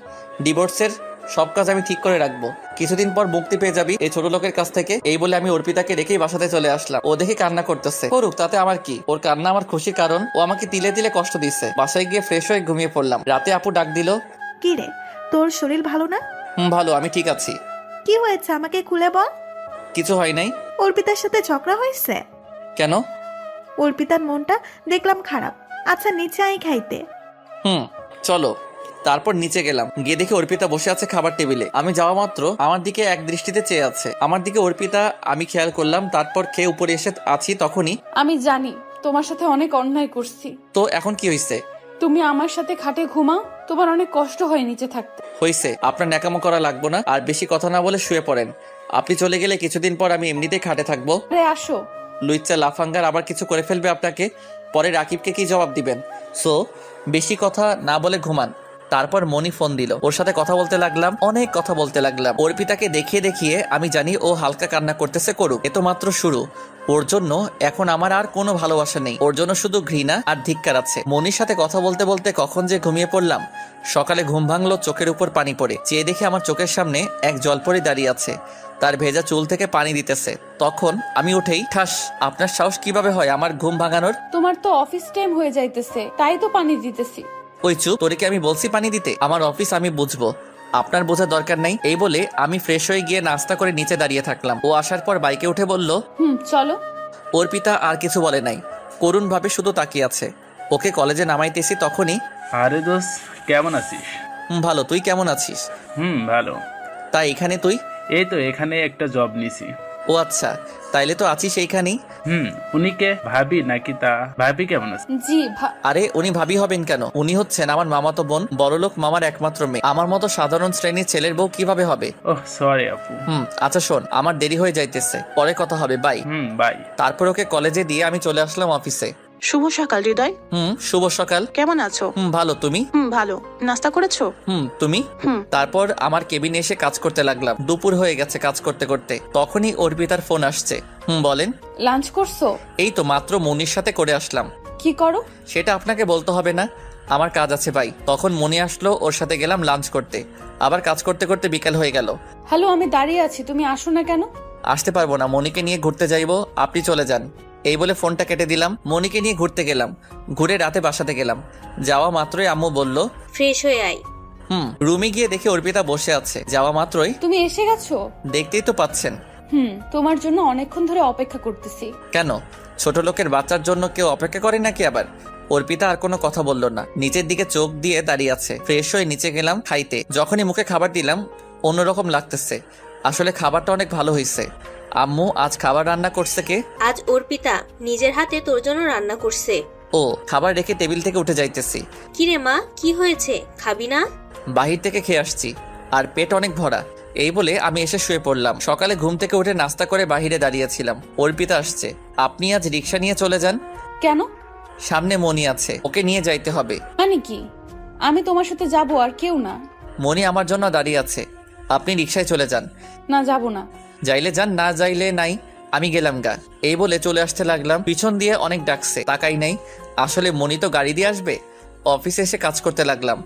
ডিভোর্সের সব কাজ আমি ঠিক করে রাখবো। কিছুদিন পর মুক্তি পেয়ে যাবি এই ছোট লোকের কাছ থেকে। এই বলে আমি অর্পিতাকে রেখেই বাসাতে চলে আসলাম। ও দেখে কান্না করতেছে। করুক, তাতে আমার কি? ওর কান্না আমার খুশি, কারণ ও আমাকে তিলে তিলে কষ্ট দিচ্ছে। বাসায় গিয়ে ফ্রেশ হয়ে ঘুমিয়ে পড়লাম। রাতে আপু ডাক দিল। কি রে, তোর শরীর ভালো না? ভালো, আমি ঠিক আছি। কি হয়েছে আমাকে খুলে বল। কিছু হয় নাই। অর্পিতার সাথে ঝগড়া হয়েছে? কেন? অর্পিতার মনটা দেখলাম খারাপ। আচ্ছা নিচে আই খাইতে। চলো। তারপর নিচে গেলাম, গিয়ে দেখি অর্পিতা বসে আছে খাবার টেবিলে। আমি যাওয়া মাত্র আমার দিকে এক দৃষ্টিতে চেয়ে আছে। আমার দিকে অর্পিতা আমি খেয়াল করলাম। তারপর খেয়ে উপরে এসে আছি, তখনই। আমি জানি তোমার সাথে অনেক অন্যায় করছি। তো এখন কি হয়েছে? তুমি আমার সাথে খাটে ঘুমাও, তোমার অনেক কষ্ট হয় নিচে থাকতে। হয়েছে, আপনার ন্যাকামো করা লাগবো না। আর বেশি কথা না বলে শুয়ে পড়েন। আপনি চলে গেলে কিছুদিন পর আমি এমনিতেই খাটে থাকবো। আরে আসো। লুইচ্চা লাফাঙ্গার আবার কিছু করে ফেলবে আপনাকে, পরে রাকিবকে কি জবাব দিবেন? সো বেশি কথা না বলে ঘুমান। তারপর মনি ফোন দিল, ওর সাথে কথা বলতে লাগলাম, অনেক কথা বলতে লাগলাম। অর্পিতাকে দেখিয়ে দেখিয়ে আমি জানি ও হালকা কান্না করতেছে, করুক, এ তো মাত্র শুরু। ওর জন্য এখন আমার আর কোনো ভালোবাসা নেই, ওর জন্য শুধু ঘৃণা আর ধিক্কার আছে। মনির সাথে কথা বলতে বলতে কখন যে ঘুমিয়ে পড়লাম। সকালে ঘুম ভাঙলো চোখের উপর পানি পড়ে, চেয়ে দেখে আমার চোখের সামনে এক জলপরি দাঁড়িয়ে আছে, তার ভেজা চুল থেকে পানি দিতেছে। তখন আমি উঠেই ঠাস, আপনার সাহস কিভাবে হয় আমার ঘুম ভাঙানোর? তোমার তো অফিস টাইম হয়ে যাইতেছে, তাই তো পানি দিতেছি। ওই চুপ, তোরে কি আমি বলছি পানি দিতে? আমার অফিস, আমি বুঝবো, আপনার বোঝার দরকার নাই। এই বলে আমি ফ্রেশ হয়ে গিয়ে নাস্তা করে নিচে দাঁড়িয়ে থাকলাম। ও আসার পর বাইকে উঠে বলল, চলো। অর্পিতা আর কিছু বলে নাই, করুণ ভাবে শুধু তাকিয়ে আছে। ওকে কলেজে নামাইতেছি তখনই, আরে দোস্ত, কেমন আছিস? ভালো, তুই কেমন আছিস? ভালো। তা এখানে তুই? এই তো এখানে একটা জব নিছি। ও আচ্ছা, তাইলে তো আছিস এইখানেই। উনি কে, ভাবি নাকি? তা ভাবি কেমন আছে? জি আরে উনি ভাবি হবেন কেন? উনি হচ্ছেন আমার মামাতো বোন, বড়লোক মামার একমাত্র মেয়ে। আমার মতো সাধারণ শ্রেণীর ছেলের বউ কিভাবে হবে? ওহ সরি আপু। আচ্ছা শোন, আমার দেরি হয়ে যাইতেছে, পরে কথা হবে, বাই। বাই। তারপর ওকে কলেজে দিয়ে আমি চলে আসলাম অফিসে। শুভ সকাল হৃদয়। শুভ সকাল। কেমন আছো? ভালো, তুমি? ভালো। নাস্তা করেছো? তুমি? তারপর আমার কেবিনে এসে কাজ করতে লাগলাম। দুপুর হয়ে গেছে কাজ করতে করতে, তখনই অর্পিতার ফোন আসছে। বলেন। লাঞ্চ করছো? এই তো মাত্র মনির সাথে করে আসলাম। কি করো? সেটা আপনাকে বলতে হবে না, আমার কাজ আছে ভাই। তখন মনি আসলো, ওর সাথে গেলাম লাঞ্চ করতে। আবার কাজ করতে করতে বিকাল হয়ে গেল। হ্যালো, আমি দাঁড়িয়ে আছি, তুমি আসো না কেন? আসতে পারবো না, মনিকে নিয়ে ঘুরতে যাইবো, আপনি চলে যান। এই বলে ফোনটা কেটে দিলাম। মনিকে নিয়ে ঘুরতে গেলাম, ঘুরে রাতে বাসাতে গেলাম। যাওয়া মাত্রই আম্মু বলল, ফ্রেশ হয়ে আয়। রুমে গিয়ে দেখে অর্পিতা বসে আছে। যাওয়া মাত্রই, তুমি এসে গেছো? দেখতেই তো পাচ্ছেন। তোমার জন্য অনেকক্ষণ ধরে অপেক্ষা করতেছি। কেন, ছোট লোকের বাচ্চার জন্য কেউ অপেক্ষা করে নাকি আবার? অর্পিতা আর কোনো কথা বলল না, নিচের দিকে চোখ দিয়ে দাঁড়িয়ে আছে। ফ্রেশ হয়ে নিচে গেলাম খাইতে। যখনই মুখে খাবার দিলাম অন্যরকম লাগতেছে। আসলে খাবারটা অনেক ভালো হয়েছে। আম্মু আজ খাবার রান্না করছে কে? আজ অর্পিতা নিজের হাতে তোর জন্য রান্না করছে। ও, খাবার রেখে টেবিল থেকে উঠে যাইতেছি। কিরে মা, কি হয়েছে, খাবি না? বাহির থেকে খেয়ে আসছি, আর পেট অনেক ভরা। এই বলে আমি এসে শুয়ে পড়লাম। সকালে ঘুম থেকে উঠে নাস্তা করে বাহিরে দাঁড়িয়েছিলাম। অর্পিতা আসছে। আপনি আজ রিক্সা নিয়ে চলে যান। কেন? সামনে মনি আছে, ওকে নিয়ে যাইতে হবে। মানে কি? আমি তোমার সাথে যাব, আর কেউ না? মনি আমার জন্য দাঁড়িয়ে আছে, আপনি রিক্সায় চলে যান। না, যাব না। যাইলে যান, না যাইলে নাই, আমি গেলাম গা। এই বলে চলে আসতে লাগলাম। পিছন দিয়ে অনেক ডাকছে, তাকাই নাই। আসলে মনি তো গাড়ি দিয়ে আসবে। অফিসে এসে কাজ করতে লাগলাম।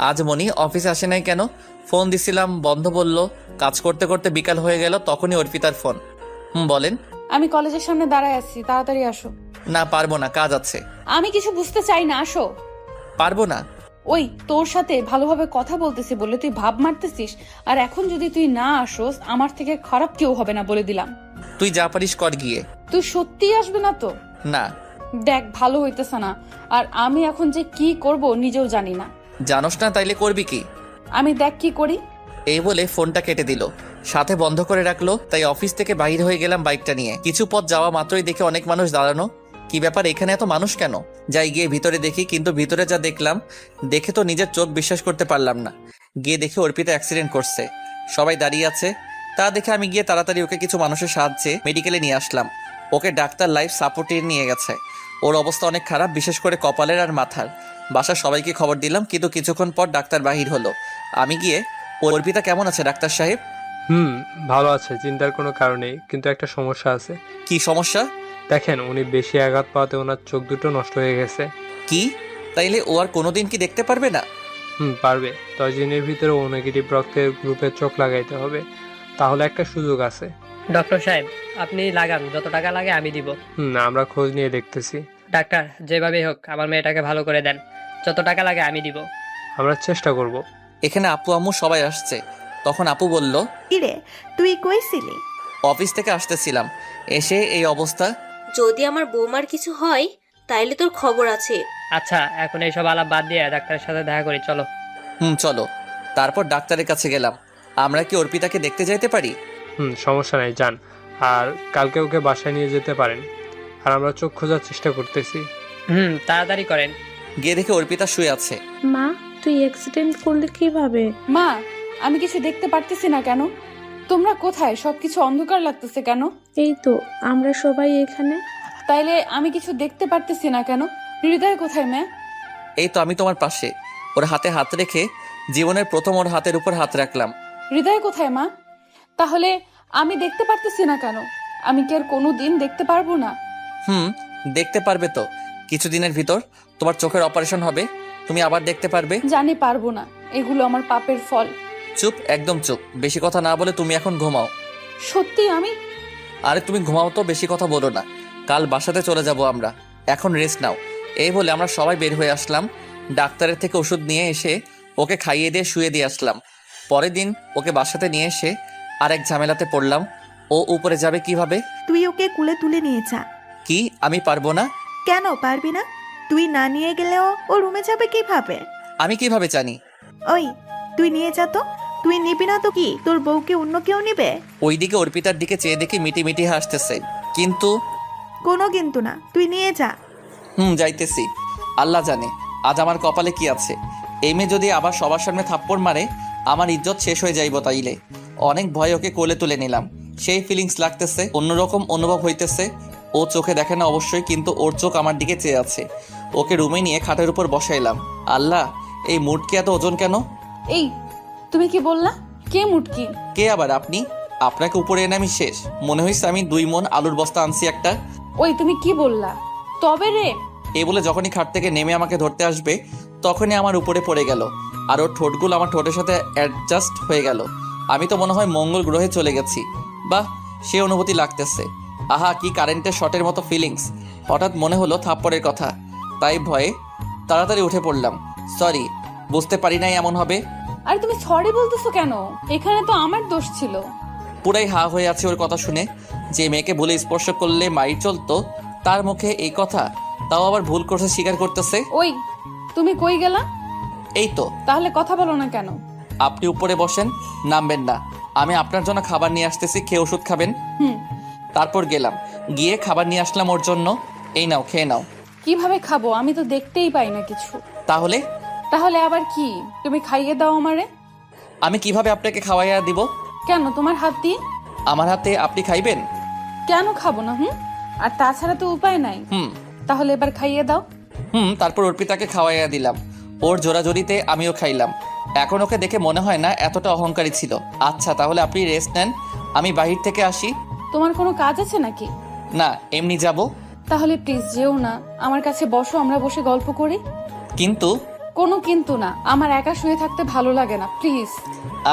আজ মনি অফিসে আসে নাই কেন? ফোন দিছিলাম, বন্ধ বলল। কাজ করতে করতে বিকাল হয়ে গেল, তখনই অর্পিতার ফোন। বলেন। আমি কলেজের সামনে দাঁড়ায় আছি, তাড়াতাড়ি আসো। না, পারবো না, কাজ আছে। আমি কিছু বুঝতে চাই না, আসো। পারবো না। ওই তোর সাথে ভালোভাবে কথা বলতেছি বলে তুই ভাব মারতেছিস, আর এখন যদি তুই না আসোস আমার থেকে খারাপ কেউ হবে না, বলে দিলাম। তুই যা পারিস কর গিয়ে। তুই সত্যিই আসবে না তো? না। দেখ, ভালো হইতেছে না, আর আমি এখন যে কি করব নিজেও জানি না। জানোস না, তাইলে করবি কি? আমি দেখ কি করি। এই বলে ফোনটা কেটে দিল, সাথে বন্ধ করে রাখলো। তাই অফিস থেকে বাইরে হয়ে গেলাম বাইকটা নিয়ে। কিছু পথ যাওয়া মাত্রই দেখে অনেক মানুষ দাঁড়ানো। কি ব্যাপার, এখানে এত মানুষ কেন? যাই গিয়ে ভিতরে দেখি, কিন্তু ভিতরে যা দেখলাম দেখে তো নিজের চোখ বিশ্বাস করতে পারলাম না। গিয়ে দেখে অর্পিতা অ্যাক্সিডেন্ট করছে, সবাই দাঁড়িয়ে আছে। তা দেখে আমি গিয়ে তাড়াতাড়ি ওকে কিছু মানুষের সাহায্যে মেডিকেলে নিয়ে আসলাম। ওকে ডাক্তার লাইফ সাপোর্টে নিয়ে গেছে। ওর অবস্থা অনেক খারাপ, বিশেষ করে কপালের আর মাথার। বাসার সবাইকে খবর দিলাম, কিন্তু কিছুক্ষণ পর ডাক্তার বাহির হলো। আমি গিয়ে, অর্পিতা কেমন আছে ডাক্তার সাহেব? ভালো আছে, চিন্তার কোনো কারণ নেই, কিন্তু একটা সমস্যা আছে। কি সমস্যা? দেখেন, উনি বেশি আঘাত পাওয়াতে ওনার চোখ দুটো নষ্ট হয়ে গেছে। কি? তাইলে ও আর কোনোদিন কি দেখতে পারবে না? পারবে। 10 দিনের ভিতরে ও নেগেটিভ রক্তের গ্রুপে চোখ লাগাইতে হবে, তাহলে একটা সুযোগ আছে। ডক্টর সাহেব, আপনি লাগান, যত টাকা লাগে আমি দিব। আমরা খোঁজ নিয়ে দেখতেছি। ডাক্তার, যেভাবেই হোক আমার মেয়েটাকে ভালো করে দেন, যত টাকা লাগে আমি দিব। আমরা চেষ্টা করব। এখানে আপু আম্মু সবাই আসছে। তখন আপু বলল, কিরে তুই কইছিলি? অফিস থেকে আসতেছিলাম, এসে এই অবস্থা। যদি আমার বৌমার কিছু হয় তাইলে তোর খবর আছে। আচ্ছা, এখন এইসব আলাপ বাদ দিয়ে ডাক্তারের সাথে দেখা করি, চলো। চলো। তারপর ডাক্তারের কাছে গেলাম। আমরা কি অর্পিতাকে দেখতে যাইতে পারি? সমস্যা নাই, যান। আর কালকে ওকে বাসায় নিয়ে যেতে পারেন, আর আমরা চোখ খোঁজার চেষ্টা করতেছি। তাড়াতাড়ি করেন। গিয়ে দেখে অর্পিতা শুয়ে আছে। মা, তুই অ্যাক্সিডেন্ট করলে কিভাবে? মা, আমি কিছু দেখতে পারতেছি না কেন? তোমরা কোথায়? সবকিছু অন্ধকার লাগতেছে কেন? এই তো আমরা সবাই এখানে। তাইলে আমি কিছু দেখতে পারতেছি না কেন? হৃদয় কোথায়? ম্যা, এই তো আমি তোমার পাশে। ওর হাতে হাত রেখে জীবনের প্রথম ওর হাতের উপর হাত রাখলাম। হৃদয় কোথায় মা? তাহলে আমি দেখতে পারতেছি না কেন? আমি কি আর কোনো দিন দেখতে পারবো না? দেখতে পারবে তো, কিছুদিনের ভিতর তোমার চোখের অপারেশন হবে, তুমি আবার দেখতে পারবে। জানি পারবো না, এগুলো আমার পাপের ফল। চুপ, একদম চুপ, বেশি কথা না বলে তুমি এখন ঘুমাও। সত্যি আমি? আরে তুমি ঘুমাও তো, বেশি কথা বলো না, কাল বাসাতে চলে যাব আমরা, এখন রেস্ট নাও। এই বলে আমরা সবাই বের হয়ে আসলাম। ডাক্তারের থেকে ওষুধ নিয়ে এসে ওকে খাইয়ে দিয়ে শুয়ে দিয়ে আসলাম। পরের দিন ওকে বাসাতে নিয়ে এসে আরেক ঝামেলাতে পড়লাম। ও উপরে যাবে কিভাবে? তুই ওকে কুলে তুলে নিয়ে যা। কি আমি পারবো না? কেন পারবি না? তুই না নিয়ে গেলেও ও রুমে যাবে কিভাবে? আমি কিভাবে জানি? ওই তুই নিয়ে যা তো। তুই নিবি না তো কি তোর বউকে অন্য কেউ নিবে? ওইদিকে অর্পিতার দিকে চেয়ে দেখি মিটি মিটি হাসতেছে। কিন্তু কোনো কিন্তু না, তুই নিয়ে যা। যাইতেছি। আল্লাহ জানে আজ আমার কপালে কি আছে। এই মেয়ে যদি আবার সবার সামনে থাপ্পড় মারে আমার ইজ্জত শেষ হয়ে যাইব। তাইলে অনেক ভয় ওকে কোলে তুলে নিলাম। সেই ফিলিংস লাগতেছে, অন্যরকম অনুভব হইতেছে। ও চোখে দেখে না অবশ্যই, কিন্তু ওর চোখ আমার দিকে চেয়ে আছে। ওকে রুমে নিয়ে খাটের উপর বসাইলাম। আল্লাহ, এই মুটকি এত ওজন কেন? এই তুমি কি বললা? কে মুটকি? কে আবার? আপনি। আপনাকে উপরে এনে আমি শেষ। মনে হয়েছে আমি 2 মণ আলুর বস্তা আনছি একটা। ওই তুমি কি বললা? তবে রে। এই বলে যখনই খাট থেকে নেমে আমাকে ধরতে আসবে তখনই আমার উপরে পড়ে গেল, আর ওর ঠোঁটগুলো আমার ঠোঁটের সাথে অ্যাডজাস্ট হয়ে গেল। আমি তো মনে হয় মঙ্গল গ্রহে চলে গেছি। বাহ, সে অনুভূতি লাগতেছে। আহা, কি কারেন্টের শটের মতো ফিলিংস। হঠাৎ মনে হলো থাপ্পড়ের কথা, তাই ভয়ে তাড়াতাড়ি উঠে পড়লাম। সরি, বুঝতে পারি নাই এমন হবে। আরে তুমি সরি বলতেছো কেন? এখানে তো আমার দোষ ছিল। পুরাই হা হয়ে আছে ওর কথা শুনে। যে মেয়েকে ভুলে স্পর্শ করলে মাইর চলতো, তার মুখে এই কথা, তাও আবার ভুল করতে স্বীকার করতেছে। ওই তুমি কই গেলা? এই তো। তাহলে কথা বলো না কেন? আপনি উপরে বসেন, নামবেন না। আমি আপনার জন্য খাবার নিয়ে আসতেছি, খেয়ে ওষুধ খাবেন। তারপর গেলাম, গিয়ে খাবার নিয়ে আসলাম ওর জন্য। এই নাও, খেয়ে নাও। কিভাবে খাবো? আমি তো দেখতেই পাই না কিছু। তাহলে? তাহলে আবার কি? তুমি খাইয়ে দাও আমারে। আমি কিভাবে আপনাকে খাওয়াইয়া দিব? কেন, তোমার হাত দিয়ে? আমার হাতে আপনি খাইবেন? কেন খাবো না? আর তাছাড়া তো উপায় নাই। তাহলে এবার খাইয়ে দাও। তারপর অর্পিতাকে খাওয়াইয়া দিলাম। ওর জোরাজোরিতে আমিও খাইলাম। এখন ওকে দেখে মনে হয় না এতটা অহংকারী ছিল। আচ্ছা, তাহলে আপনি রেস্ট নেন, আমি বাহির থেকে আসি। তোমার কোনো কাজ আছে নাকি? না, এমনি যাব। তাহলে প্লিজ যেও না, আমার কাছে বসো, আমরা বসে গল্প করি। কিন্তু? কোনো কিন্তু না, আমার একা শুয়ে থাকতে ভালো লাগে না, প্লিজ।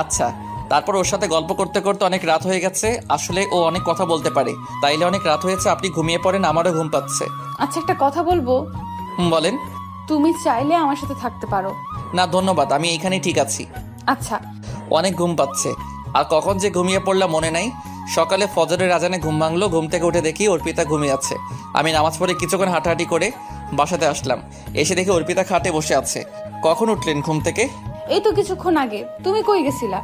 আচ্ছা। তারপর ওর সাথে গল্প করতে করতে অনেক রাত হয়ে গেছে। আসলে ও অনেক কথা বলতে পারে, তাইলে অনেক রাত হয়েছে। আপনি ঘুমিয়ে পড়েন, আমারও ঘুম পাচ্ছে। আচ্ছা, একটা কথা বলবো? বলেন। তুমি চাইলে আমার সাথে থাকতে পারো। না ধন্যবাদ, আমি এইখানেই ঠিক আছি। আচ্ছা। অনেক ঘুম পাচ্ছে, আর কখন যে ঘুমিয়ে পড়লাম মনে নাই। সকালে ফজরের আজানে ঘুম ভাঙলো। ঘুম থেকে উঠে দেখি অর্পিতা ঘুমিয়ে আছে। আমি নামাজ পড়ে কিছুক্ষণ হাঁটাহাঁটি করে বাসাতে আসলাম। এসে দেখি অর্পিতা খাটে বসে আছে। কখন উঠলেন ঘুম থেকে? এই তো কিছুক্ষণ আগে। তুমি কই গেছিলা?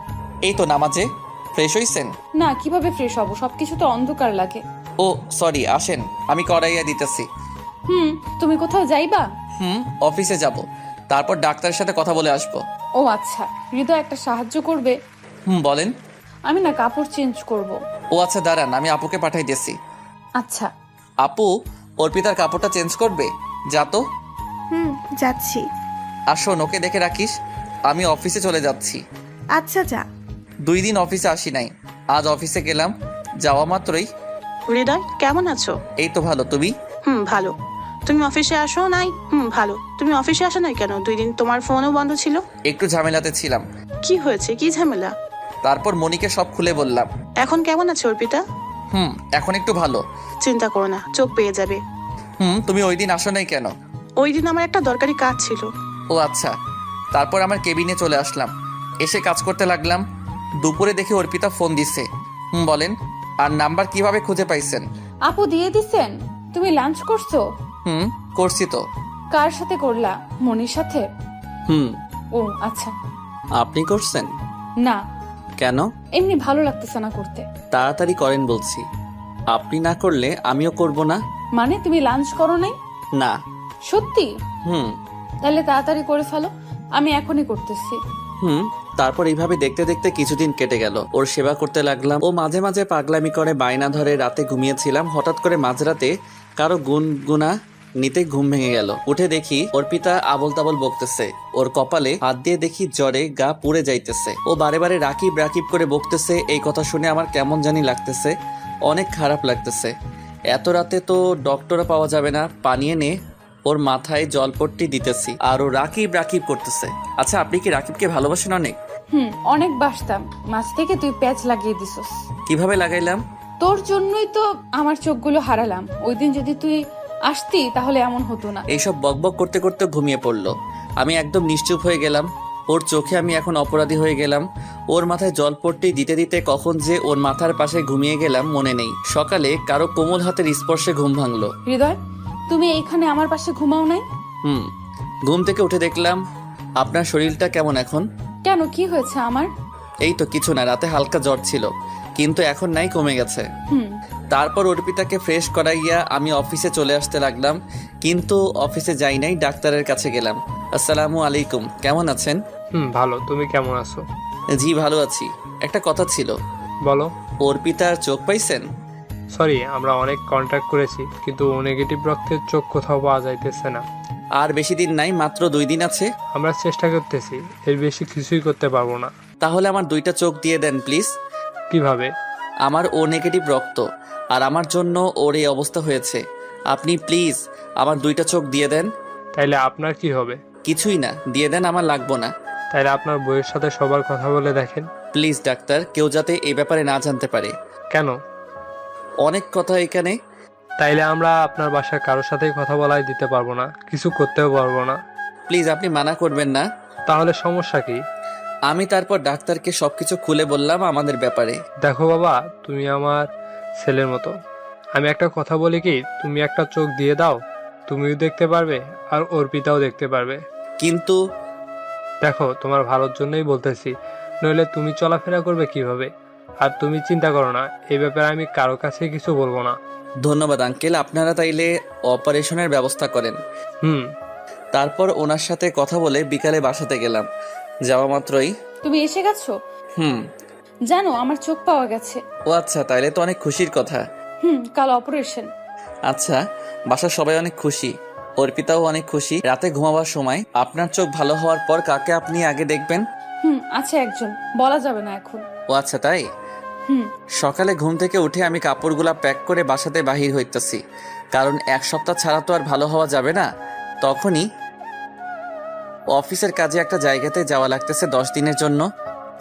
এই তো নামাজে। ফ্রেশ হইছেন? না, কিভাবে ফ্রেশ হব? সবকিছু তো অন্ধকার লাগে। ও সরি, আসেন, আমি করাইয়া দিতেছি। তুমি কোথাও যাইবা? অফিসে যাব, তারপর ডাক্তারের সাথে কথা বলে আসবো। ও আচ্ছা, হৃদয় একটা সাহায্য করবে? বলেন। আমি না কাপড় চেঞ্জ করব। ও আচ্ছা, দাঁড়ান, আমি আপুকে পাঠাইতেছি। আচ্ছা। আপু, অর্পিতার কাপড়টা চেঞ্জ করবে, যা তো। যাচ্ছি। আর শোন, ওকে দেখে রাখিস, আমি অফিসে চলে যাচ্ছি। আচ্ছা, যা। 2 দিন অফিসে আসি নাই, আজ অফিসে গেলাম। যাওয়া মাত্রই। হৃদয়, কেমন আছো? এই তো ভালো, তুমি? ভালো। তুমি অফিসে আসো নাই? ভালো। তুমি অফিসে আসো নাই কেন? 2 দিন তোমার ফোনও বন্ধ ছিল। একটু ঝামেলাতে ছিলাম। কি হয়েছে? কি ঝামেলা? তারপর মনিকে সব খুলে বললাম। এখন কেমন আছে অর্পিতা? এখন একটু ভালো। চিন্তা করো না, চোখ পেয়ে যাবে। তুমি ওই দিন আসো নাই কেন? ওই দিন আমার একটা দরকারি কাজ ছিল। ও আচ্ছা। তারপর আমার কেবিনে চলে আসলাম, এসে কাজ করতে লাগলাম। দুপুরে দেখি অর্পিতা ফোন দিছে। বলেন। আর নাম্বার কিভাবে খুঁজে পাইছেন? আপু দিয়ে দিছেন। তুমি লাঞ্চ করছো? করছি তো। কার সাথে করলা? মনির সাথে? ও আচ্ছা। আপনি করছেন? না। কেন? এমনি ভালো লাগতেছে না করতে। তাড়াতাড়ি করেন বলছি। আপনি না করলে আমিও করব না। মানে তুমি লাঞ্চ করো নাই? না। সত্যি? তাহলে তাড়াতাড়ি করে ফেলো, আমি এখনই করতেছি। তারপর এইভাবে দেখতে দেখতে কিছুদিন কেটে গেল। ওর সেবা করতে লাগলাম। ও মাঝে মাঝে পাগলামি করে বায়না ধরে। রাতে ঘুমিয়েছিলাম, হঠাৎ করে মাঝরাতে কারো গুনগুনা নিতে ঘুম ভেঙে গেল। উঠে দেখি অর্পিতা আবল তাবল বকতেছে। ওর কপালে হাত দিয়ে দেখি জ্বরে গা পুড়ে যাইতেছে। ও বারে বারে রাকিব রাকিব করে বকতেছে। এই কথা শুনে আমার কেমন জানি লাগতেছে, অনেক খারাপ লাগতেছে। এত রাতে তো ডক্টরও পাওয়া যাবে না, পানি এনে ওর মাথায় জলপট্টি দিতেছি আর ও রাকিব রাকিব করতেছে। আচ্ছা, আপনি কি রাকিবকে ভালোবাসেন অনেক? অনেক বাসতাম, মাঝ থেকে তুই প্যাচ লাগিয়ে দিছস। কিভাবে লাগাইলাম? তোর জন্যই তো আমার চোখগুলো হারালাম। ওই দিন যদি তুই আসতি তাহলে এমন হতো না। এইসব বকবক করতে করতে ঘুমিয়ে পড়লো। আমি একদম নিশ্চুপ হয়ে গেলাম। ওর চোখে আমি এখন অপরাধী হয়ে গেলাম। ওর মাথায় জলপট্টি দিতে দিতে কখন যে ওর মাথার পাশে ঘুমিয়ে গেলাম মনে নেই। সকালে কারো কোমল হাতের স্পর্শে ঘুম ভাঙলো। হৃদয়, তুমি এইখানে আমার পাশে ঘুমাও নাই? ঘুম থেকে উঠে দেখলাম আপনার শরীরটা কেমন এখন। কেন, কি হয়েছে আমার? এই তো কিছু না, রাতে হালকা জ্বর ছিল, কিন্তু এখন নাই, কমে গেছে। তারপর অর্পিতাকে ফ্রেশ করাইয়া আমি অফিসে চলে আসতে লাগলাম, কিন্তু অফিসে যাই নাই, ডাক্তারের কাছে গেলাম। আসসালামু আলাইকুম, কেমন আছেন? ভালো, তুমি কেমন আছো? জি ভালো আছি। একটা কথা ছিল। বলো। অর্পিতার চোখ পাইছেন? সরি, আমরা অনেক কন্ট্যাক্ট করেছি, কিন্তু ও নেগেটিভ রক্তের চোখ কোথাও পাওয়া যাইতেছে না। আর বেশি দিন নাই, মাত্র 2 দিন আছে। আমরা চেষ্টা করতেছি, এর বেশি কিছুই করতে পারবো না। তাহলে আমার 2টা চোখ দিয়ে দেন প্লিজ। কিভাবে? আমার ও নেগেটিভ রক্ত, আর আমার জন্য ওর এই অবস্থা হয়েছে। আপনি প্লিজ আমার 2টা চোখ দিয়ে দেন। তাইলে আপনার কি হবে? কিছুই না, দিয়ে দেন, আমার লাগবো না। তাইলে আপনার বইয়ের সাথে সবার কথা বলে দেখেন। প্লিজ ডাক্তার, কেউ যাতে এই ব্যাপারে না জানতে পারে। কেন? অনেক কথা এখানে। তাইলে আমরা আপনার বাসায় কারোর সাথেই কথা বলাই দিতে পারবো না, কিছু করতেও পারবো না। প্লিজ আপনি মানা করবেন না। তাহলে সমস্যা কি? আমি তারপর ডাক্তারকে সবকিছু খুলে বললাম আমাদের ব্যাপারে। দেখো বাবা, তুমি আমার ছেলের মতো। আমি একটা কথা বলি কি, তুমি একটা চোখ দিয়ে দাও, তুমিও দেখতে পারবে আর অর্পিতাও দেখতে পারবে। কিন্তু দেখো, তোমার ভালোর জন্যই বলতেছি, নইলে তুমি চলাফেরা করবে কিভাবে? আর তুমি চিন্তা করো না, এই ব্যাপারে আমি কারো কাছে কিছু বলবো না। ধন্যবাদ আঙ্কেল, আপনারা তাইলে অপারেশনের ব্যবস্থা করেন। তারপর ওনার সাথে কথা বলে বিকালে বাসাতে গেলাম। যাওয়া মাত্রই, তুমি এসে গেছো? জানো, আমার চোখ পাওয়া গেছে। ও আচ্ছা, তাইলে তো অনেক খুশির কথা। কাল অপারেশন। আচ্ছা, বাসার সবাই অনেক খুশি, অর্পিতাও অনেক খুশি। রাতে ঘুমাবার সময় আপনার চোখ ভালো হওয়ার পর কাকে আপনি আগে দেখবেন? আছে একজন, বলা যাবে না এখন। ও আচ্ছা, তাই। সকালে ঘুম থেকে উঠে আমি কাপড়গুলা প্যাক করে বাসাতে বাহির হইতেছি, কারণ 1 সপ্তাহ ছাড়া তো আর ভালো হওয়া যাবে না। তখনই অফিসের কাজে একটা জায়গাতে যাওয়া লাগতেছে 10 দিনের জন্য।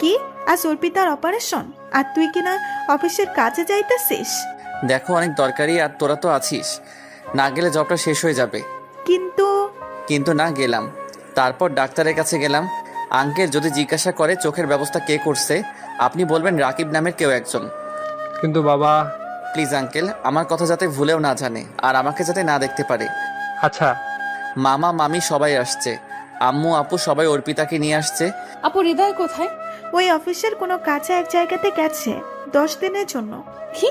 কি, আজ অর্পিতার অপারেশন আর তুই কিনা অফিসের কাজে যাইতেছিস? দেখো, অনেক দরকারি, আর তোরা তো আছিস, না গেলে জবটা শেষ হয়ে যাবে। কিন্তু না গেলাম। তারপর ডাক্তারের কাছে গেলাম। আঙ্কেল যদি জিজ্ঞাসা করে চোখের ব্যবস্থা কে করছে, আপনি বলবেন রাকিব নামের কেউ একজন। কিন্তু বাবা। প্লিজ আঙ্কেল, আমার কথা যাতে ভুলেও না জানে, আর আমাকে যাতে না দেখতে পারে। আচ্ছা। মামা মামি সবাই আসছে, আম্মু আপু সবাই অর্পিতাকে নিয়ে আসছে। আপু, হৃদয় কোথায়? ওই অফিসের কোনো কাজে এক জায়গাতে গেছে 10 দিনের জন্য। কি?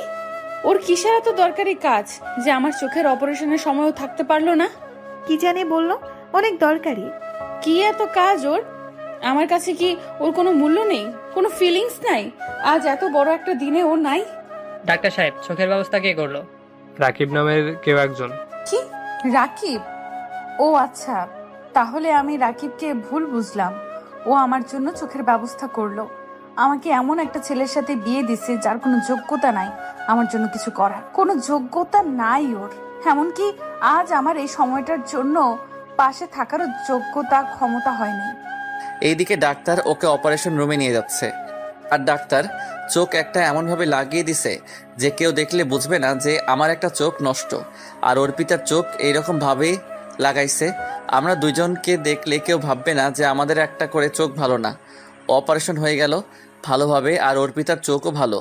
ওর কিসের এত দরকারি কাজ যে আমার চোখের অপারেশনের সময়ও থাকতে পারলো না? কি জানি বললো, অনেক দরকারি। কি এত কাজ ওর? আমার কাছে কি ওর কোনো মূল্য নেই, কোনো ফিলিংস নাই? আজ এত বড় একটা দিনে ও নাই? ডাক্তার সাহেব, চোখের ব্যবস্থা কে করলো? রাকিব নামের কেউ একজন। কি, রাকিব? ও আচ্ছা, তাহলে আমি রাকিবকে ভুল বুঝলাম। ও আমার জন্য চোখের ব্যবস্থা করলো। আমাকে এমন একটা ছেলের সাথে বিয়ে দিছে যার কোনো যোগ্যতা নাই আমার জন্য কিছু করার। কোনো যোগ্যতা নাই ওর, এমনকি আজ আমার এই সময়টার জন্য পাশে থাকারও যোগ্যতা ক্ষমতা হয়নি। এইদিকে ডাক্তার ওকে অপারেশন রুমে নিয়ে যাচ্ছে, আর ডাক্তার চোখ একটা এমনভাবে লাগিয়ে দিছে যে কেউ দেখলে বুঝবে না যে আমার একটা চোখ নষ্ট, আর অর্পিতার চোখ এইরকম ভাবে লাগাইছে আমরা দুজনকে দেখলে কেউ ভাববে না যে আমাদের একটা করে চোখ ভালো না। অপারেশন হয়ে গেল ভালোভাবে, আর অর্পিতার চোখও ভালো,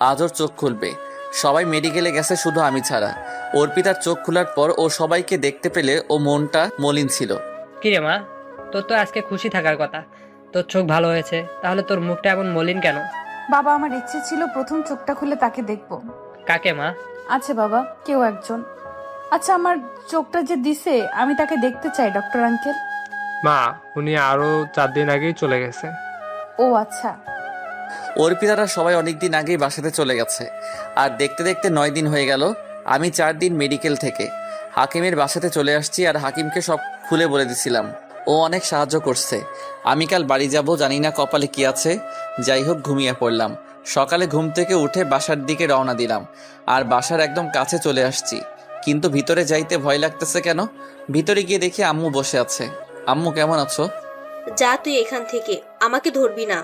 আজ ওর চোখ খুলবে। সবাই মেডিকেলে গেছে, শুধু আমি ছাড়া। অর্পিতার চোখ খোলার পর ও সবাইকে দেখতে পেলে ও মনটা মলিন ছিল। কিরে মা, তোর তো আজকে খুশি থাকার কথা, তোর চোখ ভালো হয়েছে, তাহলে তোর মুখটা এমন মলিন কেন? বাবা, আমার ইচ্ছে ছিল প্রথম চোখটা খুলে তাকে দেখবো। কাকে মা? আচ্ছা বাবা, কেউ একজন। আচ্ছা, আমার চোখটা যে দিছে আমি তাকে দেখতে চাই ডক্টর আঙ্কেল। মা, উনি আরো 4 দিন আগেই চলে গেছে। ও আচ্ছা। অর্পিতারা সবাই অনেকদিন আগেই বাসাতে চলে গেছে, আর দেখতে দেখতে 9 দিন হয়ে গেল। আমি 4 দিন মেডিকেল থেকে হাকিমের বাসাতে চলে আসছি আর হাকিমকে সব খুলে বলে দিছিলাম। ও অনেক সাহায্য করছে। আমি কাল বাড়ি যাব, জানি না কপালে কি আছে। যাই হোক, ঘুমিয়ে পড়লাম। সকালে ঘুম থেকে উঠে বাসার দিকে রওনা দিলাম আর বাসার একদম কাছে চলে আসছি, কিন্তু ভিতরে যাইতে ভয় লাগতেছে। কেন? ভিতরে গিয়ে দেখি আম্মু বসে আছে। আম্মু, কেমন আছো? যা তুই এখান থেকে, আমাকে ধরবি না।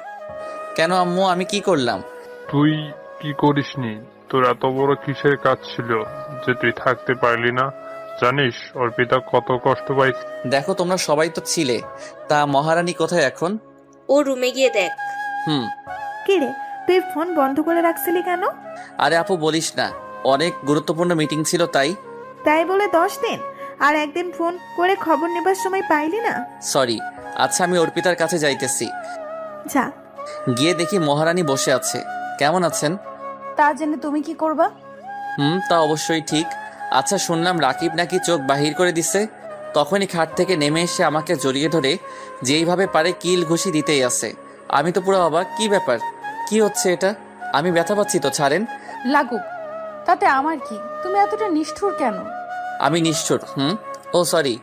কেন আম্মু, আমি কি করলাম? তুই কি করিসনি? তোর এত বড় কিসের কাজ ছিল যে তুই থাকতে পারলি না? জানিস অর্পিতা কত কষ্ট পাই। দেখো, তোমরা সবাই তো ছিলে, তা মহারানী কোথায় এখন? ও রুমে গিয়ে দেখ। কিরে, তুই ফোন বন্ধ করে রাখছিলি কেন? আরে আপু, বলিস না, অনেক গুরুত্বপূর্ণ মিটিং ছিল তাই। তাই বলে 10 দিন আর একদিন ফোন করে খবর নেবার সময় পাইলি না? সরি। আচ্ছা, আমি অর্পিতার কাছে যাইতেছি। যা। গিয়ে দেখি মহারানী বসে আছে। কেমন আছেন? তা জেনে তুমি কি করবা? তা অবশ্যই ঠিক। আচ্ছা, শুনলাম রাকিব নাকি চোখ বাহির করে দিছে। তখনই খাট থেকে নেমে এসে আমাকে জড়িয়ে ধরে যেইভাবে পারে কিল ঘুষি দিতেই আছে। আমি তো পুরো অবাক। কি ব্যাপার? কি হচ্ছে এটা? আমি ব্যথা পাচ্ছি তো, ছাড়েন। লাগুক, তাতে আমার কি? তুমি এতটা নিষ্ঠুর কেন? আমি নিষ্ঠুর? ও সরি,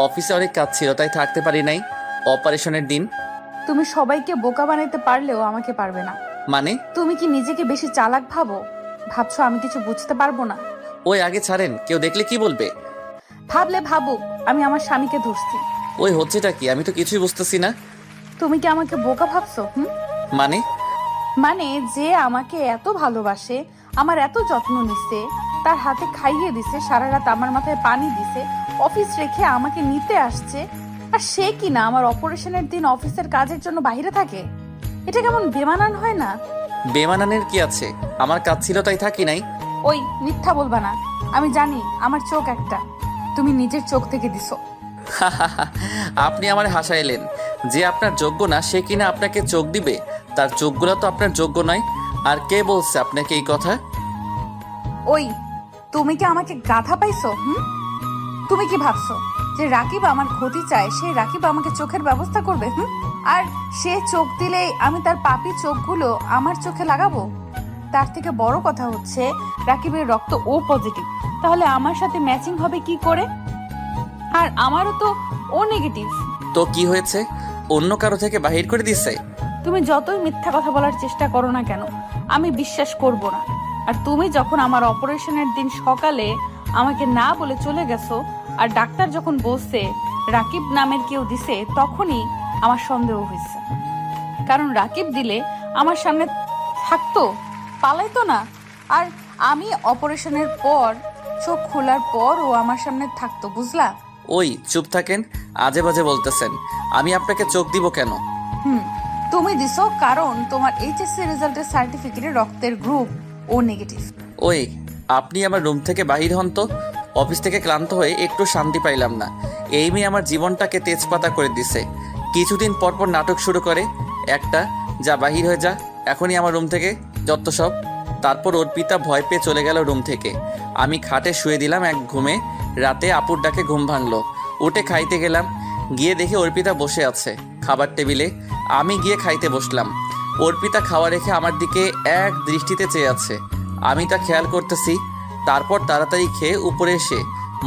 অফিসে অনেক কাজ ছিল তাই থাকতে পারি নাই। অপারেশনের দিন। তুমি সবাইকে বোকা বানাইতে পারলেও আমাকে পারবে না। মানে? তুমি কি নিজেকে বেশি চালাক ভাবছো আমি কিছু বুঝতে পারবো না? ওই আগে ছাড়েন, কেউ দেখলে কি বলবে? ভাবলে ভাবুক, আমি আমার স্বামীকে ধরছি। ওই হচ্ছেটা কি? আমি তো কিছুই বুঝতেছি না। তুমি কি আমাকে বোকা ভাবছো? মানে যে আমাকে এত ভালোবাসে, আমার এত যত্ন নিচ্ছে, তার হাতে খাইয়ে দিছে, সারা রাত আমার মাথায় পানি দিছে, অফিস রেখে আমাকে নিতে আসছে, আর সে কি না আমার অপারেশনের দিন অফিসের কাজের জন্য বাইরে থাকে? এটা কেমন বেমানান হয় না? বেমানানের কি আছে? আমার কাজ ছিল তাই থাকি নাই। ওই মিথ্যা বলবা না, আমি জানি আমার চোখ একটা, তুমি নিজের চোখ থেকে দিছো। আপনি আমার হাসাইলেন। যে আপনার যোগ্য না সে কিনা আপনাকে চোখ দিবে? তার চোখগুলো তো আপনার যোগ্য নয়। আর কে বলছে আপনাকে এই কথা? ওই, তুমি কি আমাকে গাধা পাইছো? তুমি কি ভাবছো যে রাকিব আমার ক্ষতি চায়, সেই রাকিব আমাকে চোখের ব্যবস্থা করবে? আর সে চোখ দিলেই আমি তার পাপী চোখগুলো আমার চোখে লাগাবো? তার থেকে বড় কথা হচ্ছে রাকিবের রক্ত ও পজিটিভ, তাহলে আমার সাথে ম্যাচিং হবে কি করে? আর আমারও তো ও নেগেটিভ। তো কি হয়েছে? অন্য কারো থেকে বাহির করে দিছে? তুমি যতই মিথ্যা কথা বলার চেষ্টা করো না কেন, আমি বিশ্বাস করব না। আর তুমি যখন আমার অপারেশনের দিন সকালে আমাকে না বলে চলে গেছো, আর ডাক্তার যখন বলছে রাকিব নামের কেউ দিছে, তখনই আমার সন্দেহ হয়েছে। কারণ রাকিব দিলে আমার সামনে থাকতো, পালাইতো না। আর আমি অপারেশনের পর, চোখ খোলার পর ও আমার সামনে থাকতো, বুঝলা? ওই চুপ থাকেন, আজে বাজে বলতেছেন। আমি আপনাকে চোখ দিব কেন? তুমি দিছো কারণ তোমার এইচএসসি রেজাল্টের সার্টিফিকেটে রক্তের গ্রুপ ও নেগেটিভ। ওই, আপনি আমার রুম থেকে বাহির হন তো। অফিস থেকে ক্লান্ত হয়ে একটু শান্তি পাইলাম না। এই মেয়ে আমার জীবনটাকে তেজপাতা করে দিছে। কিছুদিন পর পর নাটক শুরু করে একটা, যা বাহির হয়ে যা এখনই আমার রুম থেকে, যত সব। তারপর অর্পিতা ভয় পেয়ে চলে গেল রুম থেকে। আমি খাটে শুয়ে দিলাম এক ঘুমে। রাতে আপুর ডাকে ঘুম ভাঙলো। উঠে খাইতে গেলাম। গিয়ে দেখি অর্পিতা বসে আছে খাবার টেবিলে। আমি গিয়ে খাইতে বসলাম। অর্পিতা খাওয়া রেখে আমার দিকে এক দৃষ্টিতে চেয়ে আছে। আমি তা খেয়াল করতেছি। তারপর তাড়াতাড়ি খেয়ে উপরে এসে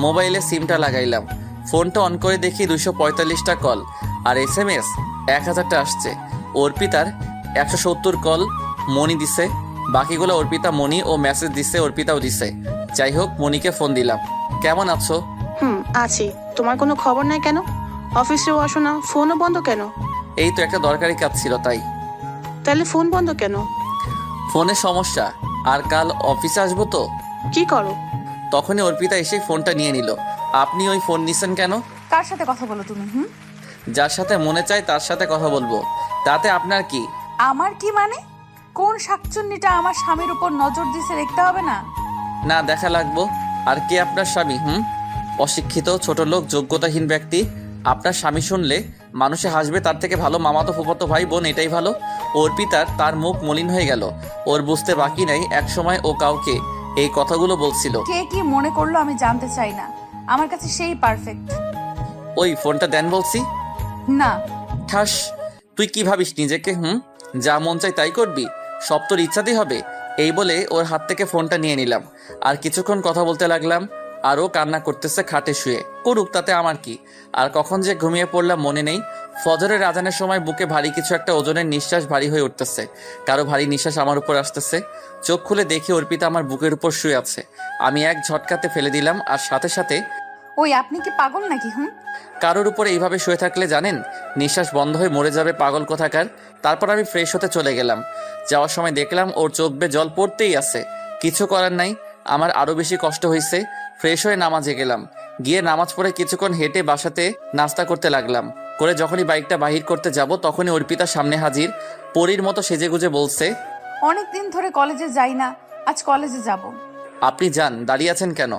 মোবাইলে সিমটা লাগাইলাম। ফোনটা অন করে দেখি 245টা কল আর SMS 1000টা আসছে। অর্পিতার 170 কল মনি দিছে, বাকিগুলো অর্পিতা মনি ও মেসেজ দিছে, অর্পিতাও দিছে। যাই হোক, মনিকে ফোন দিলাম। কেমন আছো? আছি। তোমার কোনো খবর নাই কেন? অফিসেও আসো না, ফোনও বন্ধ কেন? এই তো একটা দরকারি কাজ ছিল তাই। তাহলে ফোন বন্ধ কেন? ফোনে সমস্যা, আর কাল অফিসে আসবো তো। কি করো? তখনই অর্পিতা এসে ফোনটা নিয়ে নিল। আপনি ওই ফোন নিছেন কেন? কার সাথে কথা বলো তুমি? যার সাথে মনে চায় তার সাথে কথা বলবো, তাতে আপনার কি? আমার কি মানে? কোন শাকচুন্নিটা আমার স্বামীর উপর নজর দিছে দেখতে হবে না? না, দেখা লাগবো। আর কে আপনার স্বামী? অশিক্ষিত, ছোট লোক, যোগ্যতাহীন ব্যক্তি। আপনার স্বামী শুনলে মানুষে হাসবে, তার থেকে ভালো মামাতো ফুফাতো ভাই বোন, এটাই ভালো। অর্পিতার তার মুখ মলিন হয়ে গেল। ওর বুঝতে বাকি নেই একসময় ও কাউকে এই কথাগুলো বলছিল। কে কি মনে করলো আমি জানতে চাই না, আমার কাছে সেই পারফেক্ট। ওই ফোনটা দেন বলছি। না। ঠাস, তুই কি ভাবিস নিজেকে? যা মন চাই তাই করবি? সব তোর ইচ্ছাতেই হবে? এই বলে ওর হাত থেকে ফোনটা নিয়ে নিলাম। আর কিছুক্ষণ কথা বলতে লাগলাম। আরও কান্না করতেছে খাটে শুয়ে। করুক, তাতে আমার কি। আর কখন যে ঘুমিয়ে পড়লাম মনে নেই। ফজরের আজানের সময় বুকে ভারী কিছু একটা ওজনের নিঃশ্বাস ভারী হয়ে উঠতেছে। কারো ভারী নিঃশ্বাস আমার উপর আসতেছে। চোখ খুলে দেখি অর্পিতা আমার বুকের উপর শুয়ে আছে। আমি এক ঝটকাতে ফেলে দিলাম, আর সাথে সাথে ওই আপনি কি পাগল নাকি? কারোর উপরে এইভাবে শুয়ে থাকলে জানেন নিঃশ্বাস বন্ধ হয়ে মরে যাবে, পাগল কোথাকার। তারপর আমি ফ্রেশ হতে চলে গেলাম। যাওয়ার সময় দেখলাম ওর চোখ বেয়ে জল পড়তেই আছে। কিছু করার নাই, আমার আরো বেশি কষ্ট হয়েছে। ফ্রেশ হয়ে নামাজে গেলাম। গিয়ে নামাজ পড়ে কিছুক্ষণ হেঁটে বাসাতে নাস্তা করতে লাগলাম। করে যখনই বাইকটা বাহির করতে যাব তখনই অর্পিতা সামনে হাজির। পরীর মতো সেজেগুজে বলছে, অনেকদিন ধরে কলেজে যাই না, আজ কলেজে যাব। আপনি যান, দাঁড়িয়ে আছেন কেন?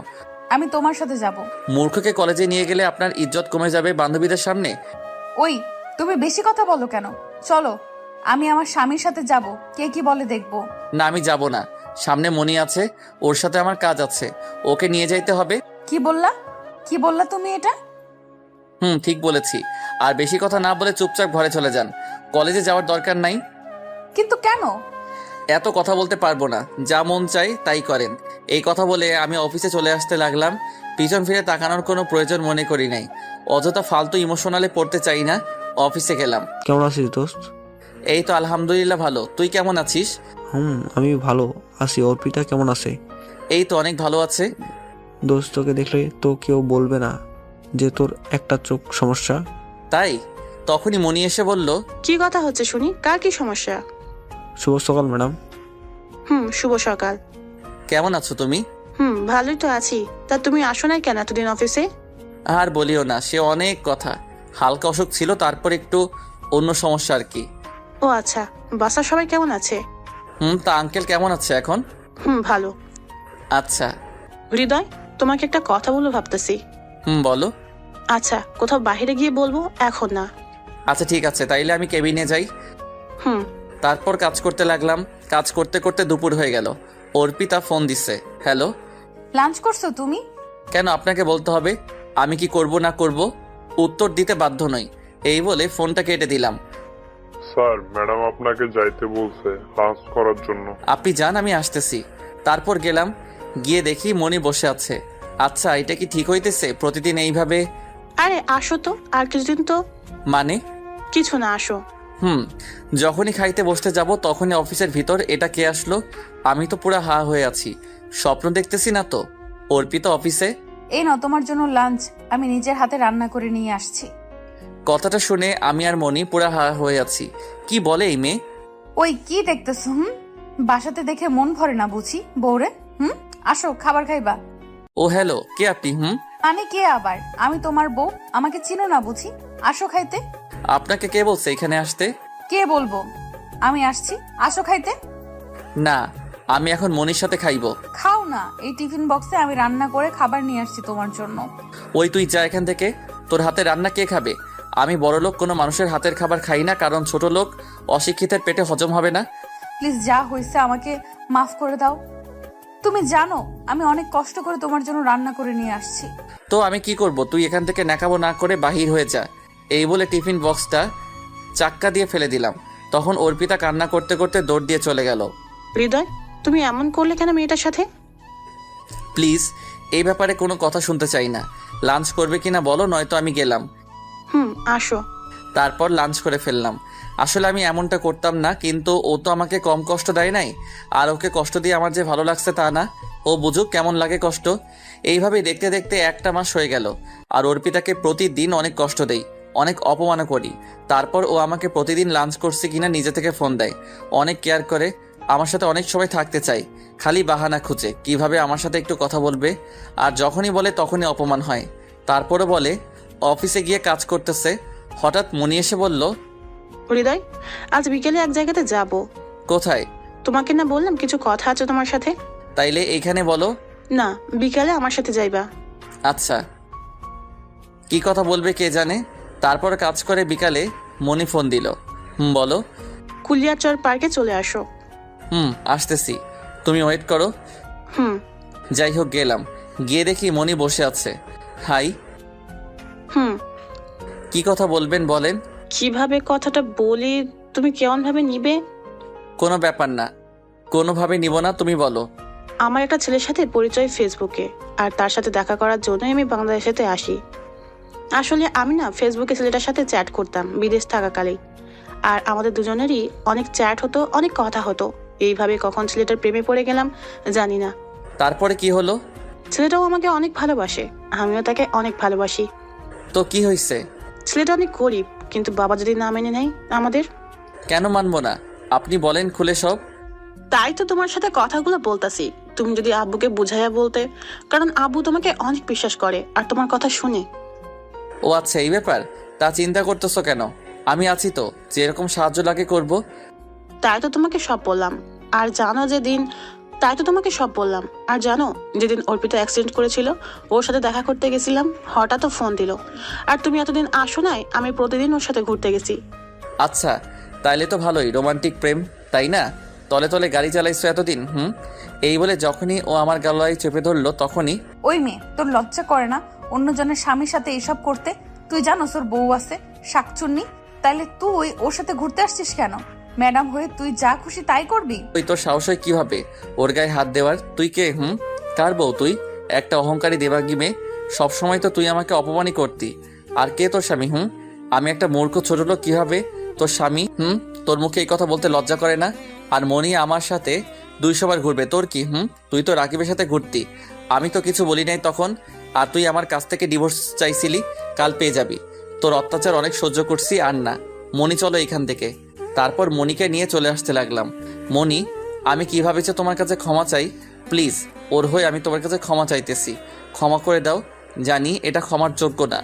আমি তোমার সাথে যাব। মূর্খকে কলেজে নিয়ে গেলে আপনার ইজ্জত কমে যাবে বান্ধবীদের সামনে। ওই তুমি বেশি কথা বলো কেন? চলো, আমি আমার স্বামীর সাথে যাব, কে কি বলে দেখবো। না, আমি যাব না। সামনে মনি আছে, ওর সাথে আমার কাজ আছে, ওকে নিয়ে যাইতে হবে। কি বললা? কি বললা তুমি এটা? ঠিক বলেছি। আর বেশি কথা না বলে চুপচাপ ঘরে চলে যান। কলেজে যাওয়ার দরকার নাই। কিন্তু কেন? এত কথা বলতে পারবো না, যা মন চাই তাই করেন। এই কথা বলে আমি অফিসে চলে আসতে লাগলাম। পিছন ফিরে তাকানোর কোনো প্রয়োজন মনে করি নাই। অযথা ফালতু ইমোশনালে পড়তে চাই না। অফিসে গেলাম। কেমন আছিস দোস্ত? এই তো আলহামদুলিল্লাহ ভালো। তুই কেমন আছিস? আমি ভালো আছি। অর্পিতা কেমন আছে? এই তো অনেক ভালো আছে। দোস্ত, তোকে দেখলে তো কেউ বলবে না যে তোর একটা চোখ সমস্যা? তাই তখনই মনি এসে বলল, কি কথা হচ্ছে শুনি, কার কি সমস্যা? শুভ সকাল ম্যাডাম। শুভ সকাল। কেমন আছো তুমি? ভালোই তো আছি। তা তুমি আসো নাই কেন এতদিন অফিসে? আর বলিও না, সে অনেক কথা। হালকা অসুখ ছিল, তারপর একটু অন্য সমস্যা আর কি। ও আচ্ছা, বাসার সবাই কেমন আছে? তা আঙ্কেল কেমন আছে এখন? ভালো। আচ্ছা। হৃদয়, তোমাকে একটা কথা বলবো ভাবতেছি। বলো। আচ্ছা, কোথাও বাইরে গিয়ে বলবো, এখন না। আচ্ছা ঠিক আছে, তাইলে আমি কেবিনে যাই। তারপর কাজ করতে লাগলাম। কাজ করতে করতে দুপুর হয়ে গেল। অর্পিতা ফোন দিছে। হ্যালো। লাঞ্চ করছো তুমি? কেন আপনাকে বলতে হবে? আমি কি করব না করব উত্তর দিতে বাধ্য নই। এই বলে ফোনটা কেটে দিলাম। স্যার, ম্যাডাম আপনাকে যাইতে বলছে লাঞ্চ করার জন্য। আপনি যান, আমি আসতেছি। তারপর গেলাম। গিয়ে দেখি মনি বসে আছে। আচ্ছা, এটা কি ঠিক হইতেছে প্রতিদিন এইভাবে? আরে আসো তো, আর কিছুদিন তো। মানে? কিছু না, আসো। যখনই খাইতে বসতে যাব তখনই অফিসের ভিতর এটা কে আসলো? আমি তো পুরা হা হয়ে আছি। স্বপ্ন দেখতেছি না তো? অর্পিতা অফিসে। এই নাও তোমার জন্য লাঞ্চ, আমি নিজের হাতে রান্না করে নিয়ে আসছি। কথাটা শুনে আমি আর মনি পুরা হা হয়ে আছি। কি বলে এই মেয়ে? ওই কি দেখতেছ? বাসাতে দেখে মন ভরে না বুঝি বউরে? আসো, খাবার খাইবা। ও হ্যালো, কে আপনি? মানে কে আবার? আমি তোমার বউ, আমাকে চিনো না বুঝি? আসো খাইতে। আপনাকে কে বলছে এখানে আসতে? কে বলবো? আমি আসছি, আসো খাইতে। না, আমি এখন মনির সাথে খাইবো। খাও না, এই টিফিন বক্সে আমি রান্না করে খাবার নিয়ে আসছি তোমার জন্য। ওই তুই যা এখান থেকে। তোর হাতে রান্না কে খাবে? আমি বড় লোক, কোনো মানুষের হাতের খাবার খাই না, কারণ ছোট লোক অশিক্ষিতের পেটে হজম হবে না। প্লিজ, যা হয়েছে আমাকে মাফ করে দাও। তুমি জানো আমি অনেক কষ্ট করে তোমার জন্য রান্না করে নিয়ে আসছি। তো আমি কি করব? তুই এখান থেকে নাকাবো না করে বাহির হয়ে যা। এই বলে টিফিন বক্সটা চাক্কা দিয়ে ফেলে দিলাম। তখন অর্পিতা কান্না করতে করতে দৌড় দিয়ে চলে গেল। হৃদয়, তুমি এমন করলে কেন মেয়েটার সাথে? প্লিজ, এই ব্যাপারে কোনো কথা শুনতে চাই না। লাঞ্চ করবে কিনা বলো, নয়তো আমি গেলাম। আসো। তারপর লাঞ্চ করে ফেললাম। আসলে আমি এমনটা করতাম না, কিন্তু ও তো আমাকে কম কষ্ট দেয় নাই। আর ওকে কষ্ট দিয়ে আমার যে ভালো লাগছে তা না। ও বুঝুক কেমন লাগে কষ্ট। এইভাবেই দেখতে দেখতে একটা মাস হয়ে গেল। আর অর্পিতাকে প্রতিদিন অনেক কষ্ট দেই, অনেক অপমানও করি। তারপর ও আমাকে প্রতিদিন লাঞ্চ করছে কিনা নিজে থেকে ফোন দেয়। অনেক কেয়ার করে, আমার সাথে অনেক সময় থাকতে চাই। খালি বাহানা খুঁজে কিভাবে আমার সাথে একটু কথা বলবে। আর যখনই বলে তখনই অপমান হয়। তারপরে বলে অফিসে গিয়ে কাজ করতেছে। হঠাৎ মনি এসে বলল, হৃদয়, আজ বিকেলে এক জায়গাতে যাব। কোথায়? তোমাকে না বললাম কিছু কথা আছে তোমার সাথে? তাইলে এইখানে বলো। না, বিকেলে আমার সাথে যাইবা। আচ্ছা। কি কথা বলবে কে জানে। তারপর কাজ করে বিকালে মনি ফোন দিল। বলো। কুলিয়ারচর পার্কে চলে আসো। আসতেছি, তুমি ওয়েট করো। যাই হোক গেলাম। গিয়ে দেখি মনি বসে আছে। হাই। কি কথা বলবেন বলেন। কিভাবে কথাটা বলি তুমি কেমন ভাবে নিবে? কোনো ব্যাপার না, কোনোভাবে নিব না, তুমি বলো। আমার একটা ছেলের সাথে পরিচয় ফেসবুকে, আর তার সাথে দেখা করার জন্যই আমি বাংলাদেশেতে আসি। আসলে আমি না ফেসবুকে ছেলেটার সাথে চ্যাট করতাম বিদেশ থাকাকালেই, আর আমাদের দুজনেরই অনেক চ্যাট হতো, অনেক কথা হতো। এইভাবে কখন ছেলেটার প্রেমে পড়ে গেলাম জানি না। তারপরে কি হলো? ছেলেটাও আমাকে অনেক ভালোবাসে, আমিও তাকে অনেক ভালোবাসি। তো কি হয়েছে? ছেলেটা অনেক গরিব, কিন্তু বাবা যদি না মেনে নেয় আমাদের। কেন মানবো না? আপনি বলেন খুলে সব। তাই তো তোমার সাথে কথাগুলো বলতাছি, তুমি যদি আব্বুকে বুঝাইয়া বলতে, কারণ আব্বু তোমাকে অনেক বিশ্বাস করে আর তোমার কথা শুনে। ও আচ্ছা, এই ব্যাপার। তা চিন্তা করতেছো কেন? আমি আছি তো, যেরকম সাহায্য লাগে করব। তাই তো তোমাকে সব বললাম। আর জানো যেদিন অর্পিতা অ্যাক্সিডেন্ট করেছিল, ওর সাথে দেখা করতে গেছিলাম, হঠাৎ ফোন দিল। আর তুমি এতদিন আসো নাই, আমি প্রতিদিন ওর সাথে ঘুরতে গেছি। আচ্ছা, তাইলে তো ভালোই, রোমান্টিক প্রেম, তাই না? তলে তলে গাড়ি চালাইছো এতদিন। এই বলে যখনই ও আমার গলায় চেপে ধরলো তখনই। ওই মেয়ে, তোর লজ্জা করে না অন্যজনের স্বামীর সাথে এসব করতে? তুই জানোস ওর বউ আছে, শাকচুন্নি। তাইলে তুই ওর সাথে ঘুরতে আসছিস কেন? ম্যাডাম হয়ে তুই যা খুশি তাই করবি? তুই তোর সাহস হয় কিভাবে ওর গায়ে হাত দেওয়ার? তুই কে? কার বউ তুই? একটা অহংকারী দেবাঙ্গী মেয়ে। সবসময় তো তুই আমাকে অপমানই করতি। আর কে তোর স্বামী? আমি একটা মূর্খ ছোট লোক, কিভাবে তোর স্বামী? তোর মুখে এই কথা বলতে লজ্জা করে না? আর মনি আমার সাথে 200 বার ঘুরবে, তোর কি? তুই তো রাকিবের সাথে ঘুরতি, আমি তো কিছু বলি নাই তখন। আর তুই আমার কাছ থেকে ডিভোর্স চাইছিলি, কাল পেয়ে যাবি। তোর অত্যাচার অনেক সহ্য করছি, আর না। মনি, চলো এখান থেকে। তারপর মনিকে নিয়ে চলে আসতে লাগলাম। মনি, আমি কিভাবে যে তোমার কাছে ক্ষমা চাই, প্লিজ, ওর হয়ে আমি তোমার কাছে ক্ষমা চাইতেছি। ক্ষমা করে দাও, জানি এটা ক্ষমার যোগ্য না।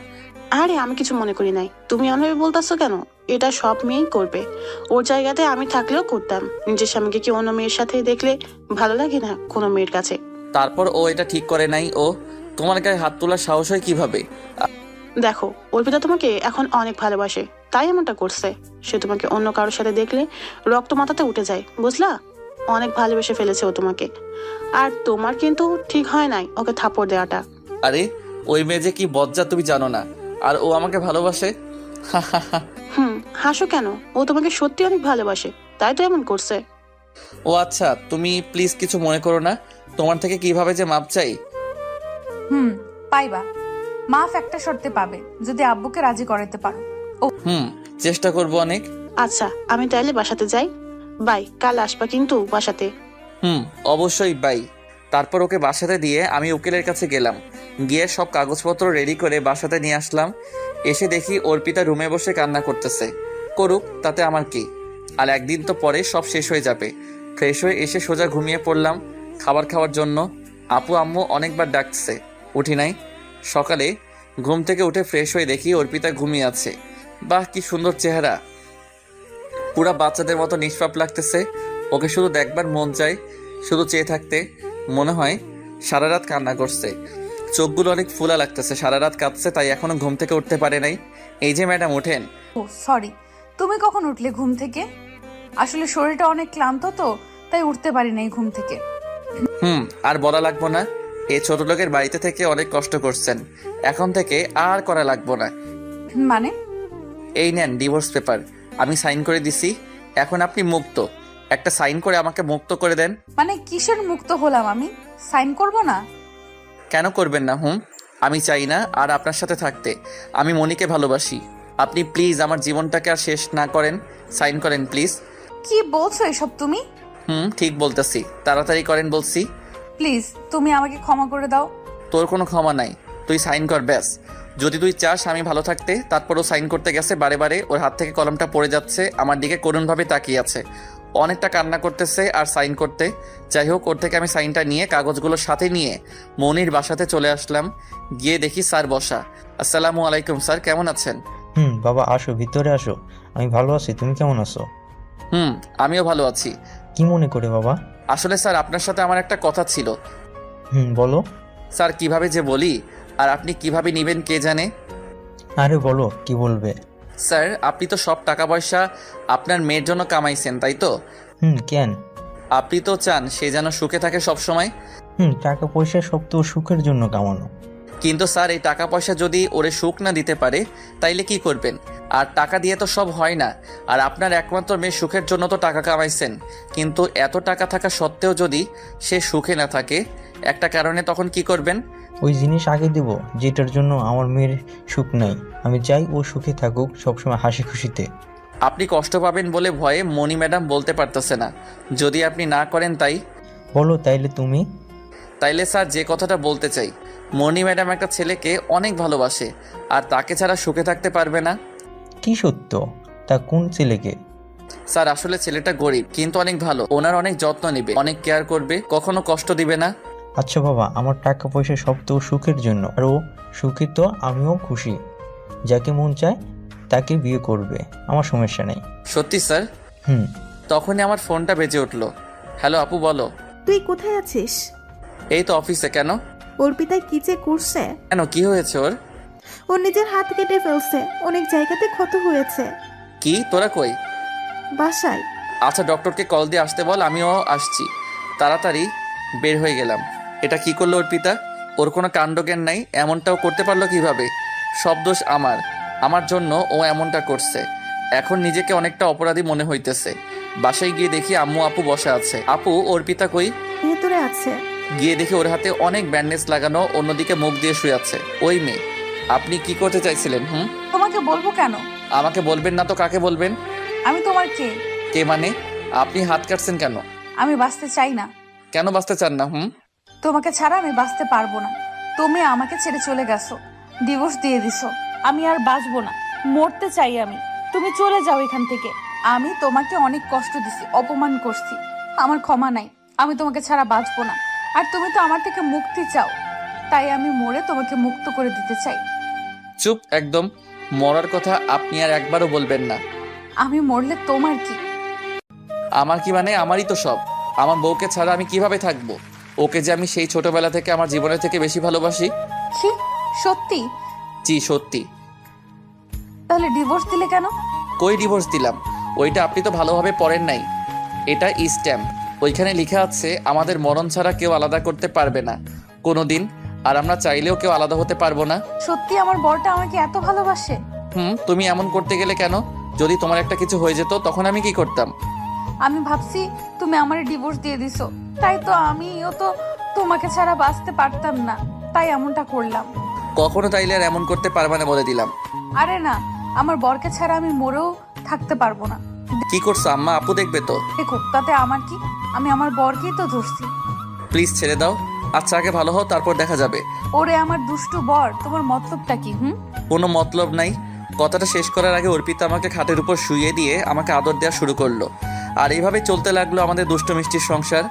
আরে আমি কিছু মনে করি নাই, তুমি অনভাবে বলতেছো কেন? এটা সব মেয়েই করবে, ওর জায়গাতে আমি থাকলেও করতাম। নিজের স্বামীকে কি অন্য মেয়ের সাথে দেখলে ভালো লাগে না কোনো মেয়ের কাছে? তারপর ও এটা ঠিক করে নাই? ও তোমার গায়ে হাত তোলার সাহস হয় কিভাবে? দেখো, অর্পিতা তোমাকে এখন অনেক ভালোবাসে, তাই এমনটা করছে। সে তোমাকে অন্য কারোর সাথে দেখলে রক্ত মাথাতে উঠে যায়, বুঝলা? অনেক ভালোবেসে ফেলেছে ও তোমাকে। আর তোমার কিন্তু ঠিক হয় নাই ওকে থাপ্পড় দেওয়াটা। আরে ওই মেয়ে যে কি বজ্জা তুমি জানো না। আর ও আমাকে ভালোবাসে? হাসো কেন? ও তোমাকে সত্যি অনেক ভালোবাসে, তাই তো এমন করছে। ও আচ্ছা, তুমি প্লিজ কিছু মনে করো না। তোমার থেকে কিভাবে যে মাপ চাই। পাইবা। মাফ একটা শর্তে পাবে, যদি আব্বুকে রাজি করাতে পারো। চেষ্টা করব অনেক। আচ্ছা, আমি তাইলে বাসাতে যাই। বাই, কাল আসবা কিন্তু বাসাতে। অবশ্যই বাই। তারপর ওকে বাসাতে দিয়ে আমি উকিলের কাছে গেলাম। গিয়ে সব কাগজপত্র রেডি করে বাসাতে নিয়ে আসলাম। এসে দেখি অর্পিতা রুমে বসে কান্না করতেছে। করুক, তাতে আমার কি? আর একদিন তো পরে সব শেষ হয়ে যাবে। ফ্রেশ হয়ে এসে সোজা ঘুমিয়ে পড়লাম খাবার খাওয়ার জন্য। আপু আম্মু অনেকবার ডাকছে, উঠি নাই। সকালে ঘুম থেকে উঠে ফ্রেশ হয়ে দেখি অর্পিতা ঘুমিয়ে আছে। বাহ, কি সুন্দর চেহারা, পুরা বাচ্চাদের মতো নিষ্পাপ লাগতেছে। ওকে শুধু দেখবার মন চায়, শুধু চেয়ে থাকতে। মনে হয় সারা রাত কান্না করছে, চোখগুলো অনেক ফুলা লাগতেছে। সারা রাত কাঁদছে, তাই এখনো ঘুম থেকে উঠতে পারে নাই। এই যে ম্যাডাম, ওঠেন। ও সরি, তুমি কখন উঠলে ঘুম থেকে? আসলে শরীরটা অনেক ক্লান্ত তো, তাই উঠতে পারি নাই ঘুম থেকে। আর বলা লাগবো না, এই ছোট লোকের বাড়িতে থেকে অনেক কষ্ট করছেন, এখন থেকে আর করা লাগবো না। মানে? এই নেন ডিভোর্স পেপার, আমি সাইন করে দিছি। এখন আপনি মুক্ত। একটা সাইন করে আমাকে মুক্ত করে দেন। মানে কিসের মুক্ত হলাম আমি? সাইন করব না? কেন করবেন না? আমি চাই না আর আপনার সাথে থাকতে। আমি মনিকে ভালোবাসি। আপনি প্লিজ আমার জীবনটাকে আর শেষ না করেন। সাইন করেন প্লিজ। কি বলছো এসব তুমি? ঠিক বলতেছি, তাড়াতাড়ি করেন বলছি। প্লিজ তুমি আমাকে ক্ষমা করে দাও। তোর কোনো ক্ষমা নাই, তুই সাইন কর ব্যাস। যদি তুই চাস আমি ভালো থাকতে। তারপরও সাইন করতে গেছে, বারে বারে ওর হাত থেকে কলমটা পড়ে যাচ্ছে, আমার দিকে করুণভাবে তাকিয়ে আছে, অনেকটা কান্না করতেছে আর সাইন করতে। যাই হোক, ওর থেকে আমি সাইনটা নিয়ে কাগজগুলো সাথে নিয়ে মনির বাসাতে চলে আসলাম। গিয়ে দেখি স্যার বসা। আসসালামু আলাইকুম স্যার, কেমন আছেন? বাবা আসো, ভিতরে আসো। আমি ভালো আছি, তুমি কেমন আছো? আমিও ভালো আছি। কি মনে করে বাবা? আসলে স্যার, আপনার সাথে আমার একটা কথা ছিল। বলো। স্যার, কিভাবে যে বলি আর আপনি কিভাবে নিবেন কে জানে। আরে বলো, কি বলবে? স্যার, আপনি তো সব টাকা পয়সা আপনার মেয়ের জন্য কামাইছেন, তাই তো? কেন? আপনি তো চান সে যেন সুখে থাকে সব সময়। টাকা পয়সা সব তো সুখের জন্য কামানো। কিন্তু স্যার এই টাকা পয়সা যদি ওরে সুখ না দিতে পারে তাইলে কি করবেন? আর টাকা দিয়ে তো সব হয় না। আর আপনার একমাত্র মেয়ে সুখের জন্য তো টাকা কামাইছেন, কিন্তু এত টাকা থাকা সত্ত্বেও যদি সে সুখে না থাকে একটা কারণে, তখন কি করবেন? ওই জিনিস আগে দেব যেটার জন্য আমার মেয়ের সুখ নাই। আমি চাই ও সুখে থাকুক, সবসময় হাসি খুশিতে। আপনি কষ্ট পাবেন বলে ভয়ে মণি ম্যাডাম বলতে পারতেছে না। যদি আপনি না করেন তাই বলো তাইলে তুমি। তাইলে স্যার যে কথাটা বলতে চাই, মণি ম্যাডাম একটা ছেলেকে অনেক ভালোবাসে আর তাকে ছাড়া সুখে থাকতে পারবে না। কি সত্য? তা কোন ছেলেকে? স্যার আসলে ছেলেটা গরিব কিন্তু অনেক ভালো, ওনার অনেক যত্ন নেবে, অনেক কেয়ার করবে, কখনো কষ্ট দিবে না। আচ্ছা বাবা, আমার টাকা পয়সা সব তো সুখের জন্য, আর ও সুখী তো আমিও খুশি। যাকে মন চায় তাকে বিয়ে করবে, আমার সমস্যা নেই। সত্যি স্যার? তখনই আমার ফোনটা বেজে উঠলো। হ্যালো আপু, বলো। তুই কোথায় আছিস? এই তো অফিসে। কেন? অর্পিতা কি যে করছে। কেন, কি হয়েছে ওর? ওর নিজের হাত কেটে ফেলছে, অনেক জায়গাতে ক্ষত হয়েছে। কি, তোরা কই? বাসায়। আচ্ছা ডক্টরকে কল দিয়ে আসতে বল, আমিও আসছি। তাড়াতাড়ি বের হয়ে গেলাম। এটা কি করলো অর্পিতা? ওর কোনো কাণ্ডজ্ঞান নাই, এমনটাও করতে পারলো কিভাবে? সব দোষ আমার জন্য ও এমনটা করছে। এখন নিজেকে অনেকটা অপরাধী মনে হইতেছে। বাসায় গিয়ে দেখি আম্মু আপু বসা আছে। আপু, অর্পিতা কই? ভেতরে আছে। গিয়ে দেখি ওর হাতে অনেক ব্যান্ডেজ লাগানো, অন্যদিকে মুখ দিয়ে শুয়ে আছে। ওই মেয়ে, আপনি কি করতে চাইছিলেন? তোমাকে বলবো কেন? আমাকে বলবেন না তো কাকে বলবেন? আমি তোমার কে? কে মানে? আপনি হাত কাটছেন কেন? আমি বাঁচতে চাই না। কেন বাঁচতে চান না? তোমাকে ছাড়া আমি বাঁচতে পারবো না। তুমি আমাকে ছেড়ে চলে গেছো, ডিভোর্স দিয়ে দিছো। আমি আর বাঁচবো না, মরতে চাই আমি। তুমি চলে যাও এখান থেকে। আমি তোমাকে অনেক কষ্ট দিছি, অপমান করছি, আমার ক্ষমা নাই। আমি তোমাকে ছাড়া বাঁচবো না। আর তুমি তো আমার থেকে মুক্তি চাও, তাই আমি মরে তোমাকে মুক্ত করে দিতে চাই। চুপ একদম। মরার কথা আপনি আর একবারও বলবেন না। আমি মরলে তোমার কি? আমার কি মানে? আমারই তো সব। আমার বউকে ছাড়া আমি কিভাবে থাকবো? ওকে যে আমি সেই ছোটবেলা থেকে আমার জীবনের থেকে বেশি ভালোবাসি। কি সত্যি? জি সত্যি। তাহলে ডিভোর্স দিলে কেন? কই ডিভোর্স দিলাম? ওইটা আপনি তো ভালোভাবে পড়েন নাই। এটা স্ট্যাম্প, ওইখানে লেখা আছে আমাদের মরণ ছাড়া কেউ আলাদা করতে পারবে না কোনোদিন, আর আমরা চাইলেও কেউ আলাদা হতে পারবো না। সত্যি আমার বরটা আমাকে এত ভালোবাসে? তুমি এমন করতে গেলে কেন? যদি তোমার একটা কিছু হয়ে যেত তখন আমি কি করতাম? আমি ভাবছি তুমি আমারে ডিভোর্স দিয়ে দিছো, তাই তো আমিও তো তোমাকে ছাড়া বাঁচতে পারতাম না, তাই এমনটা করলাম। কখনো তাইলে আর এমন করতে পারবে না বলে দিলাম। আরে না, আমার বরকে ছাড়া আমি মরেও থাকতে পারবো না। কি করছো আম্মা? আপু দেখবে তো। দেখো, তাতে আমার কি? আমি আমার বরকেই তো ধরছি। প্লিজ ছেড়ে দাও। আচ্ছা আগে ভালো হও, তারপর দেখা যাবে। ওরে আমার দুষ্টু বর, তোমার মতলবটা কি? কোনো মতলব নাই। কথাটা শেষ করার আগে অর্পিতা আমাকে খাটের উপর শুইয়ে দিয়ে আমাকে আদর দেওয়া শুরু করলো। আর এইভাবে চলতে লাগলো আমাদের দুষ্ট মিষ্টির সংসার।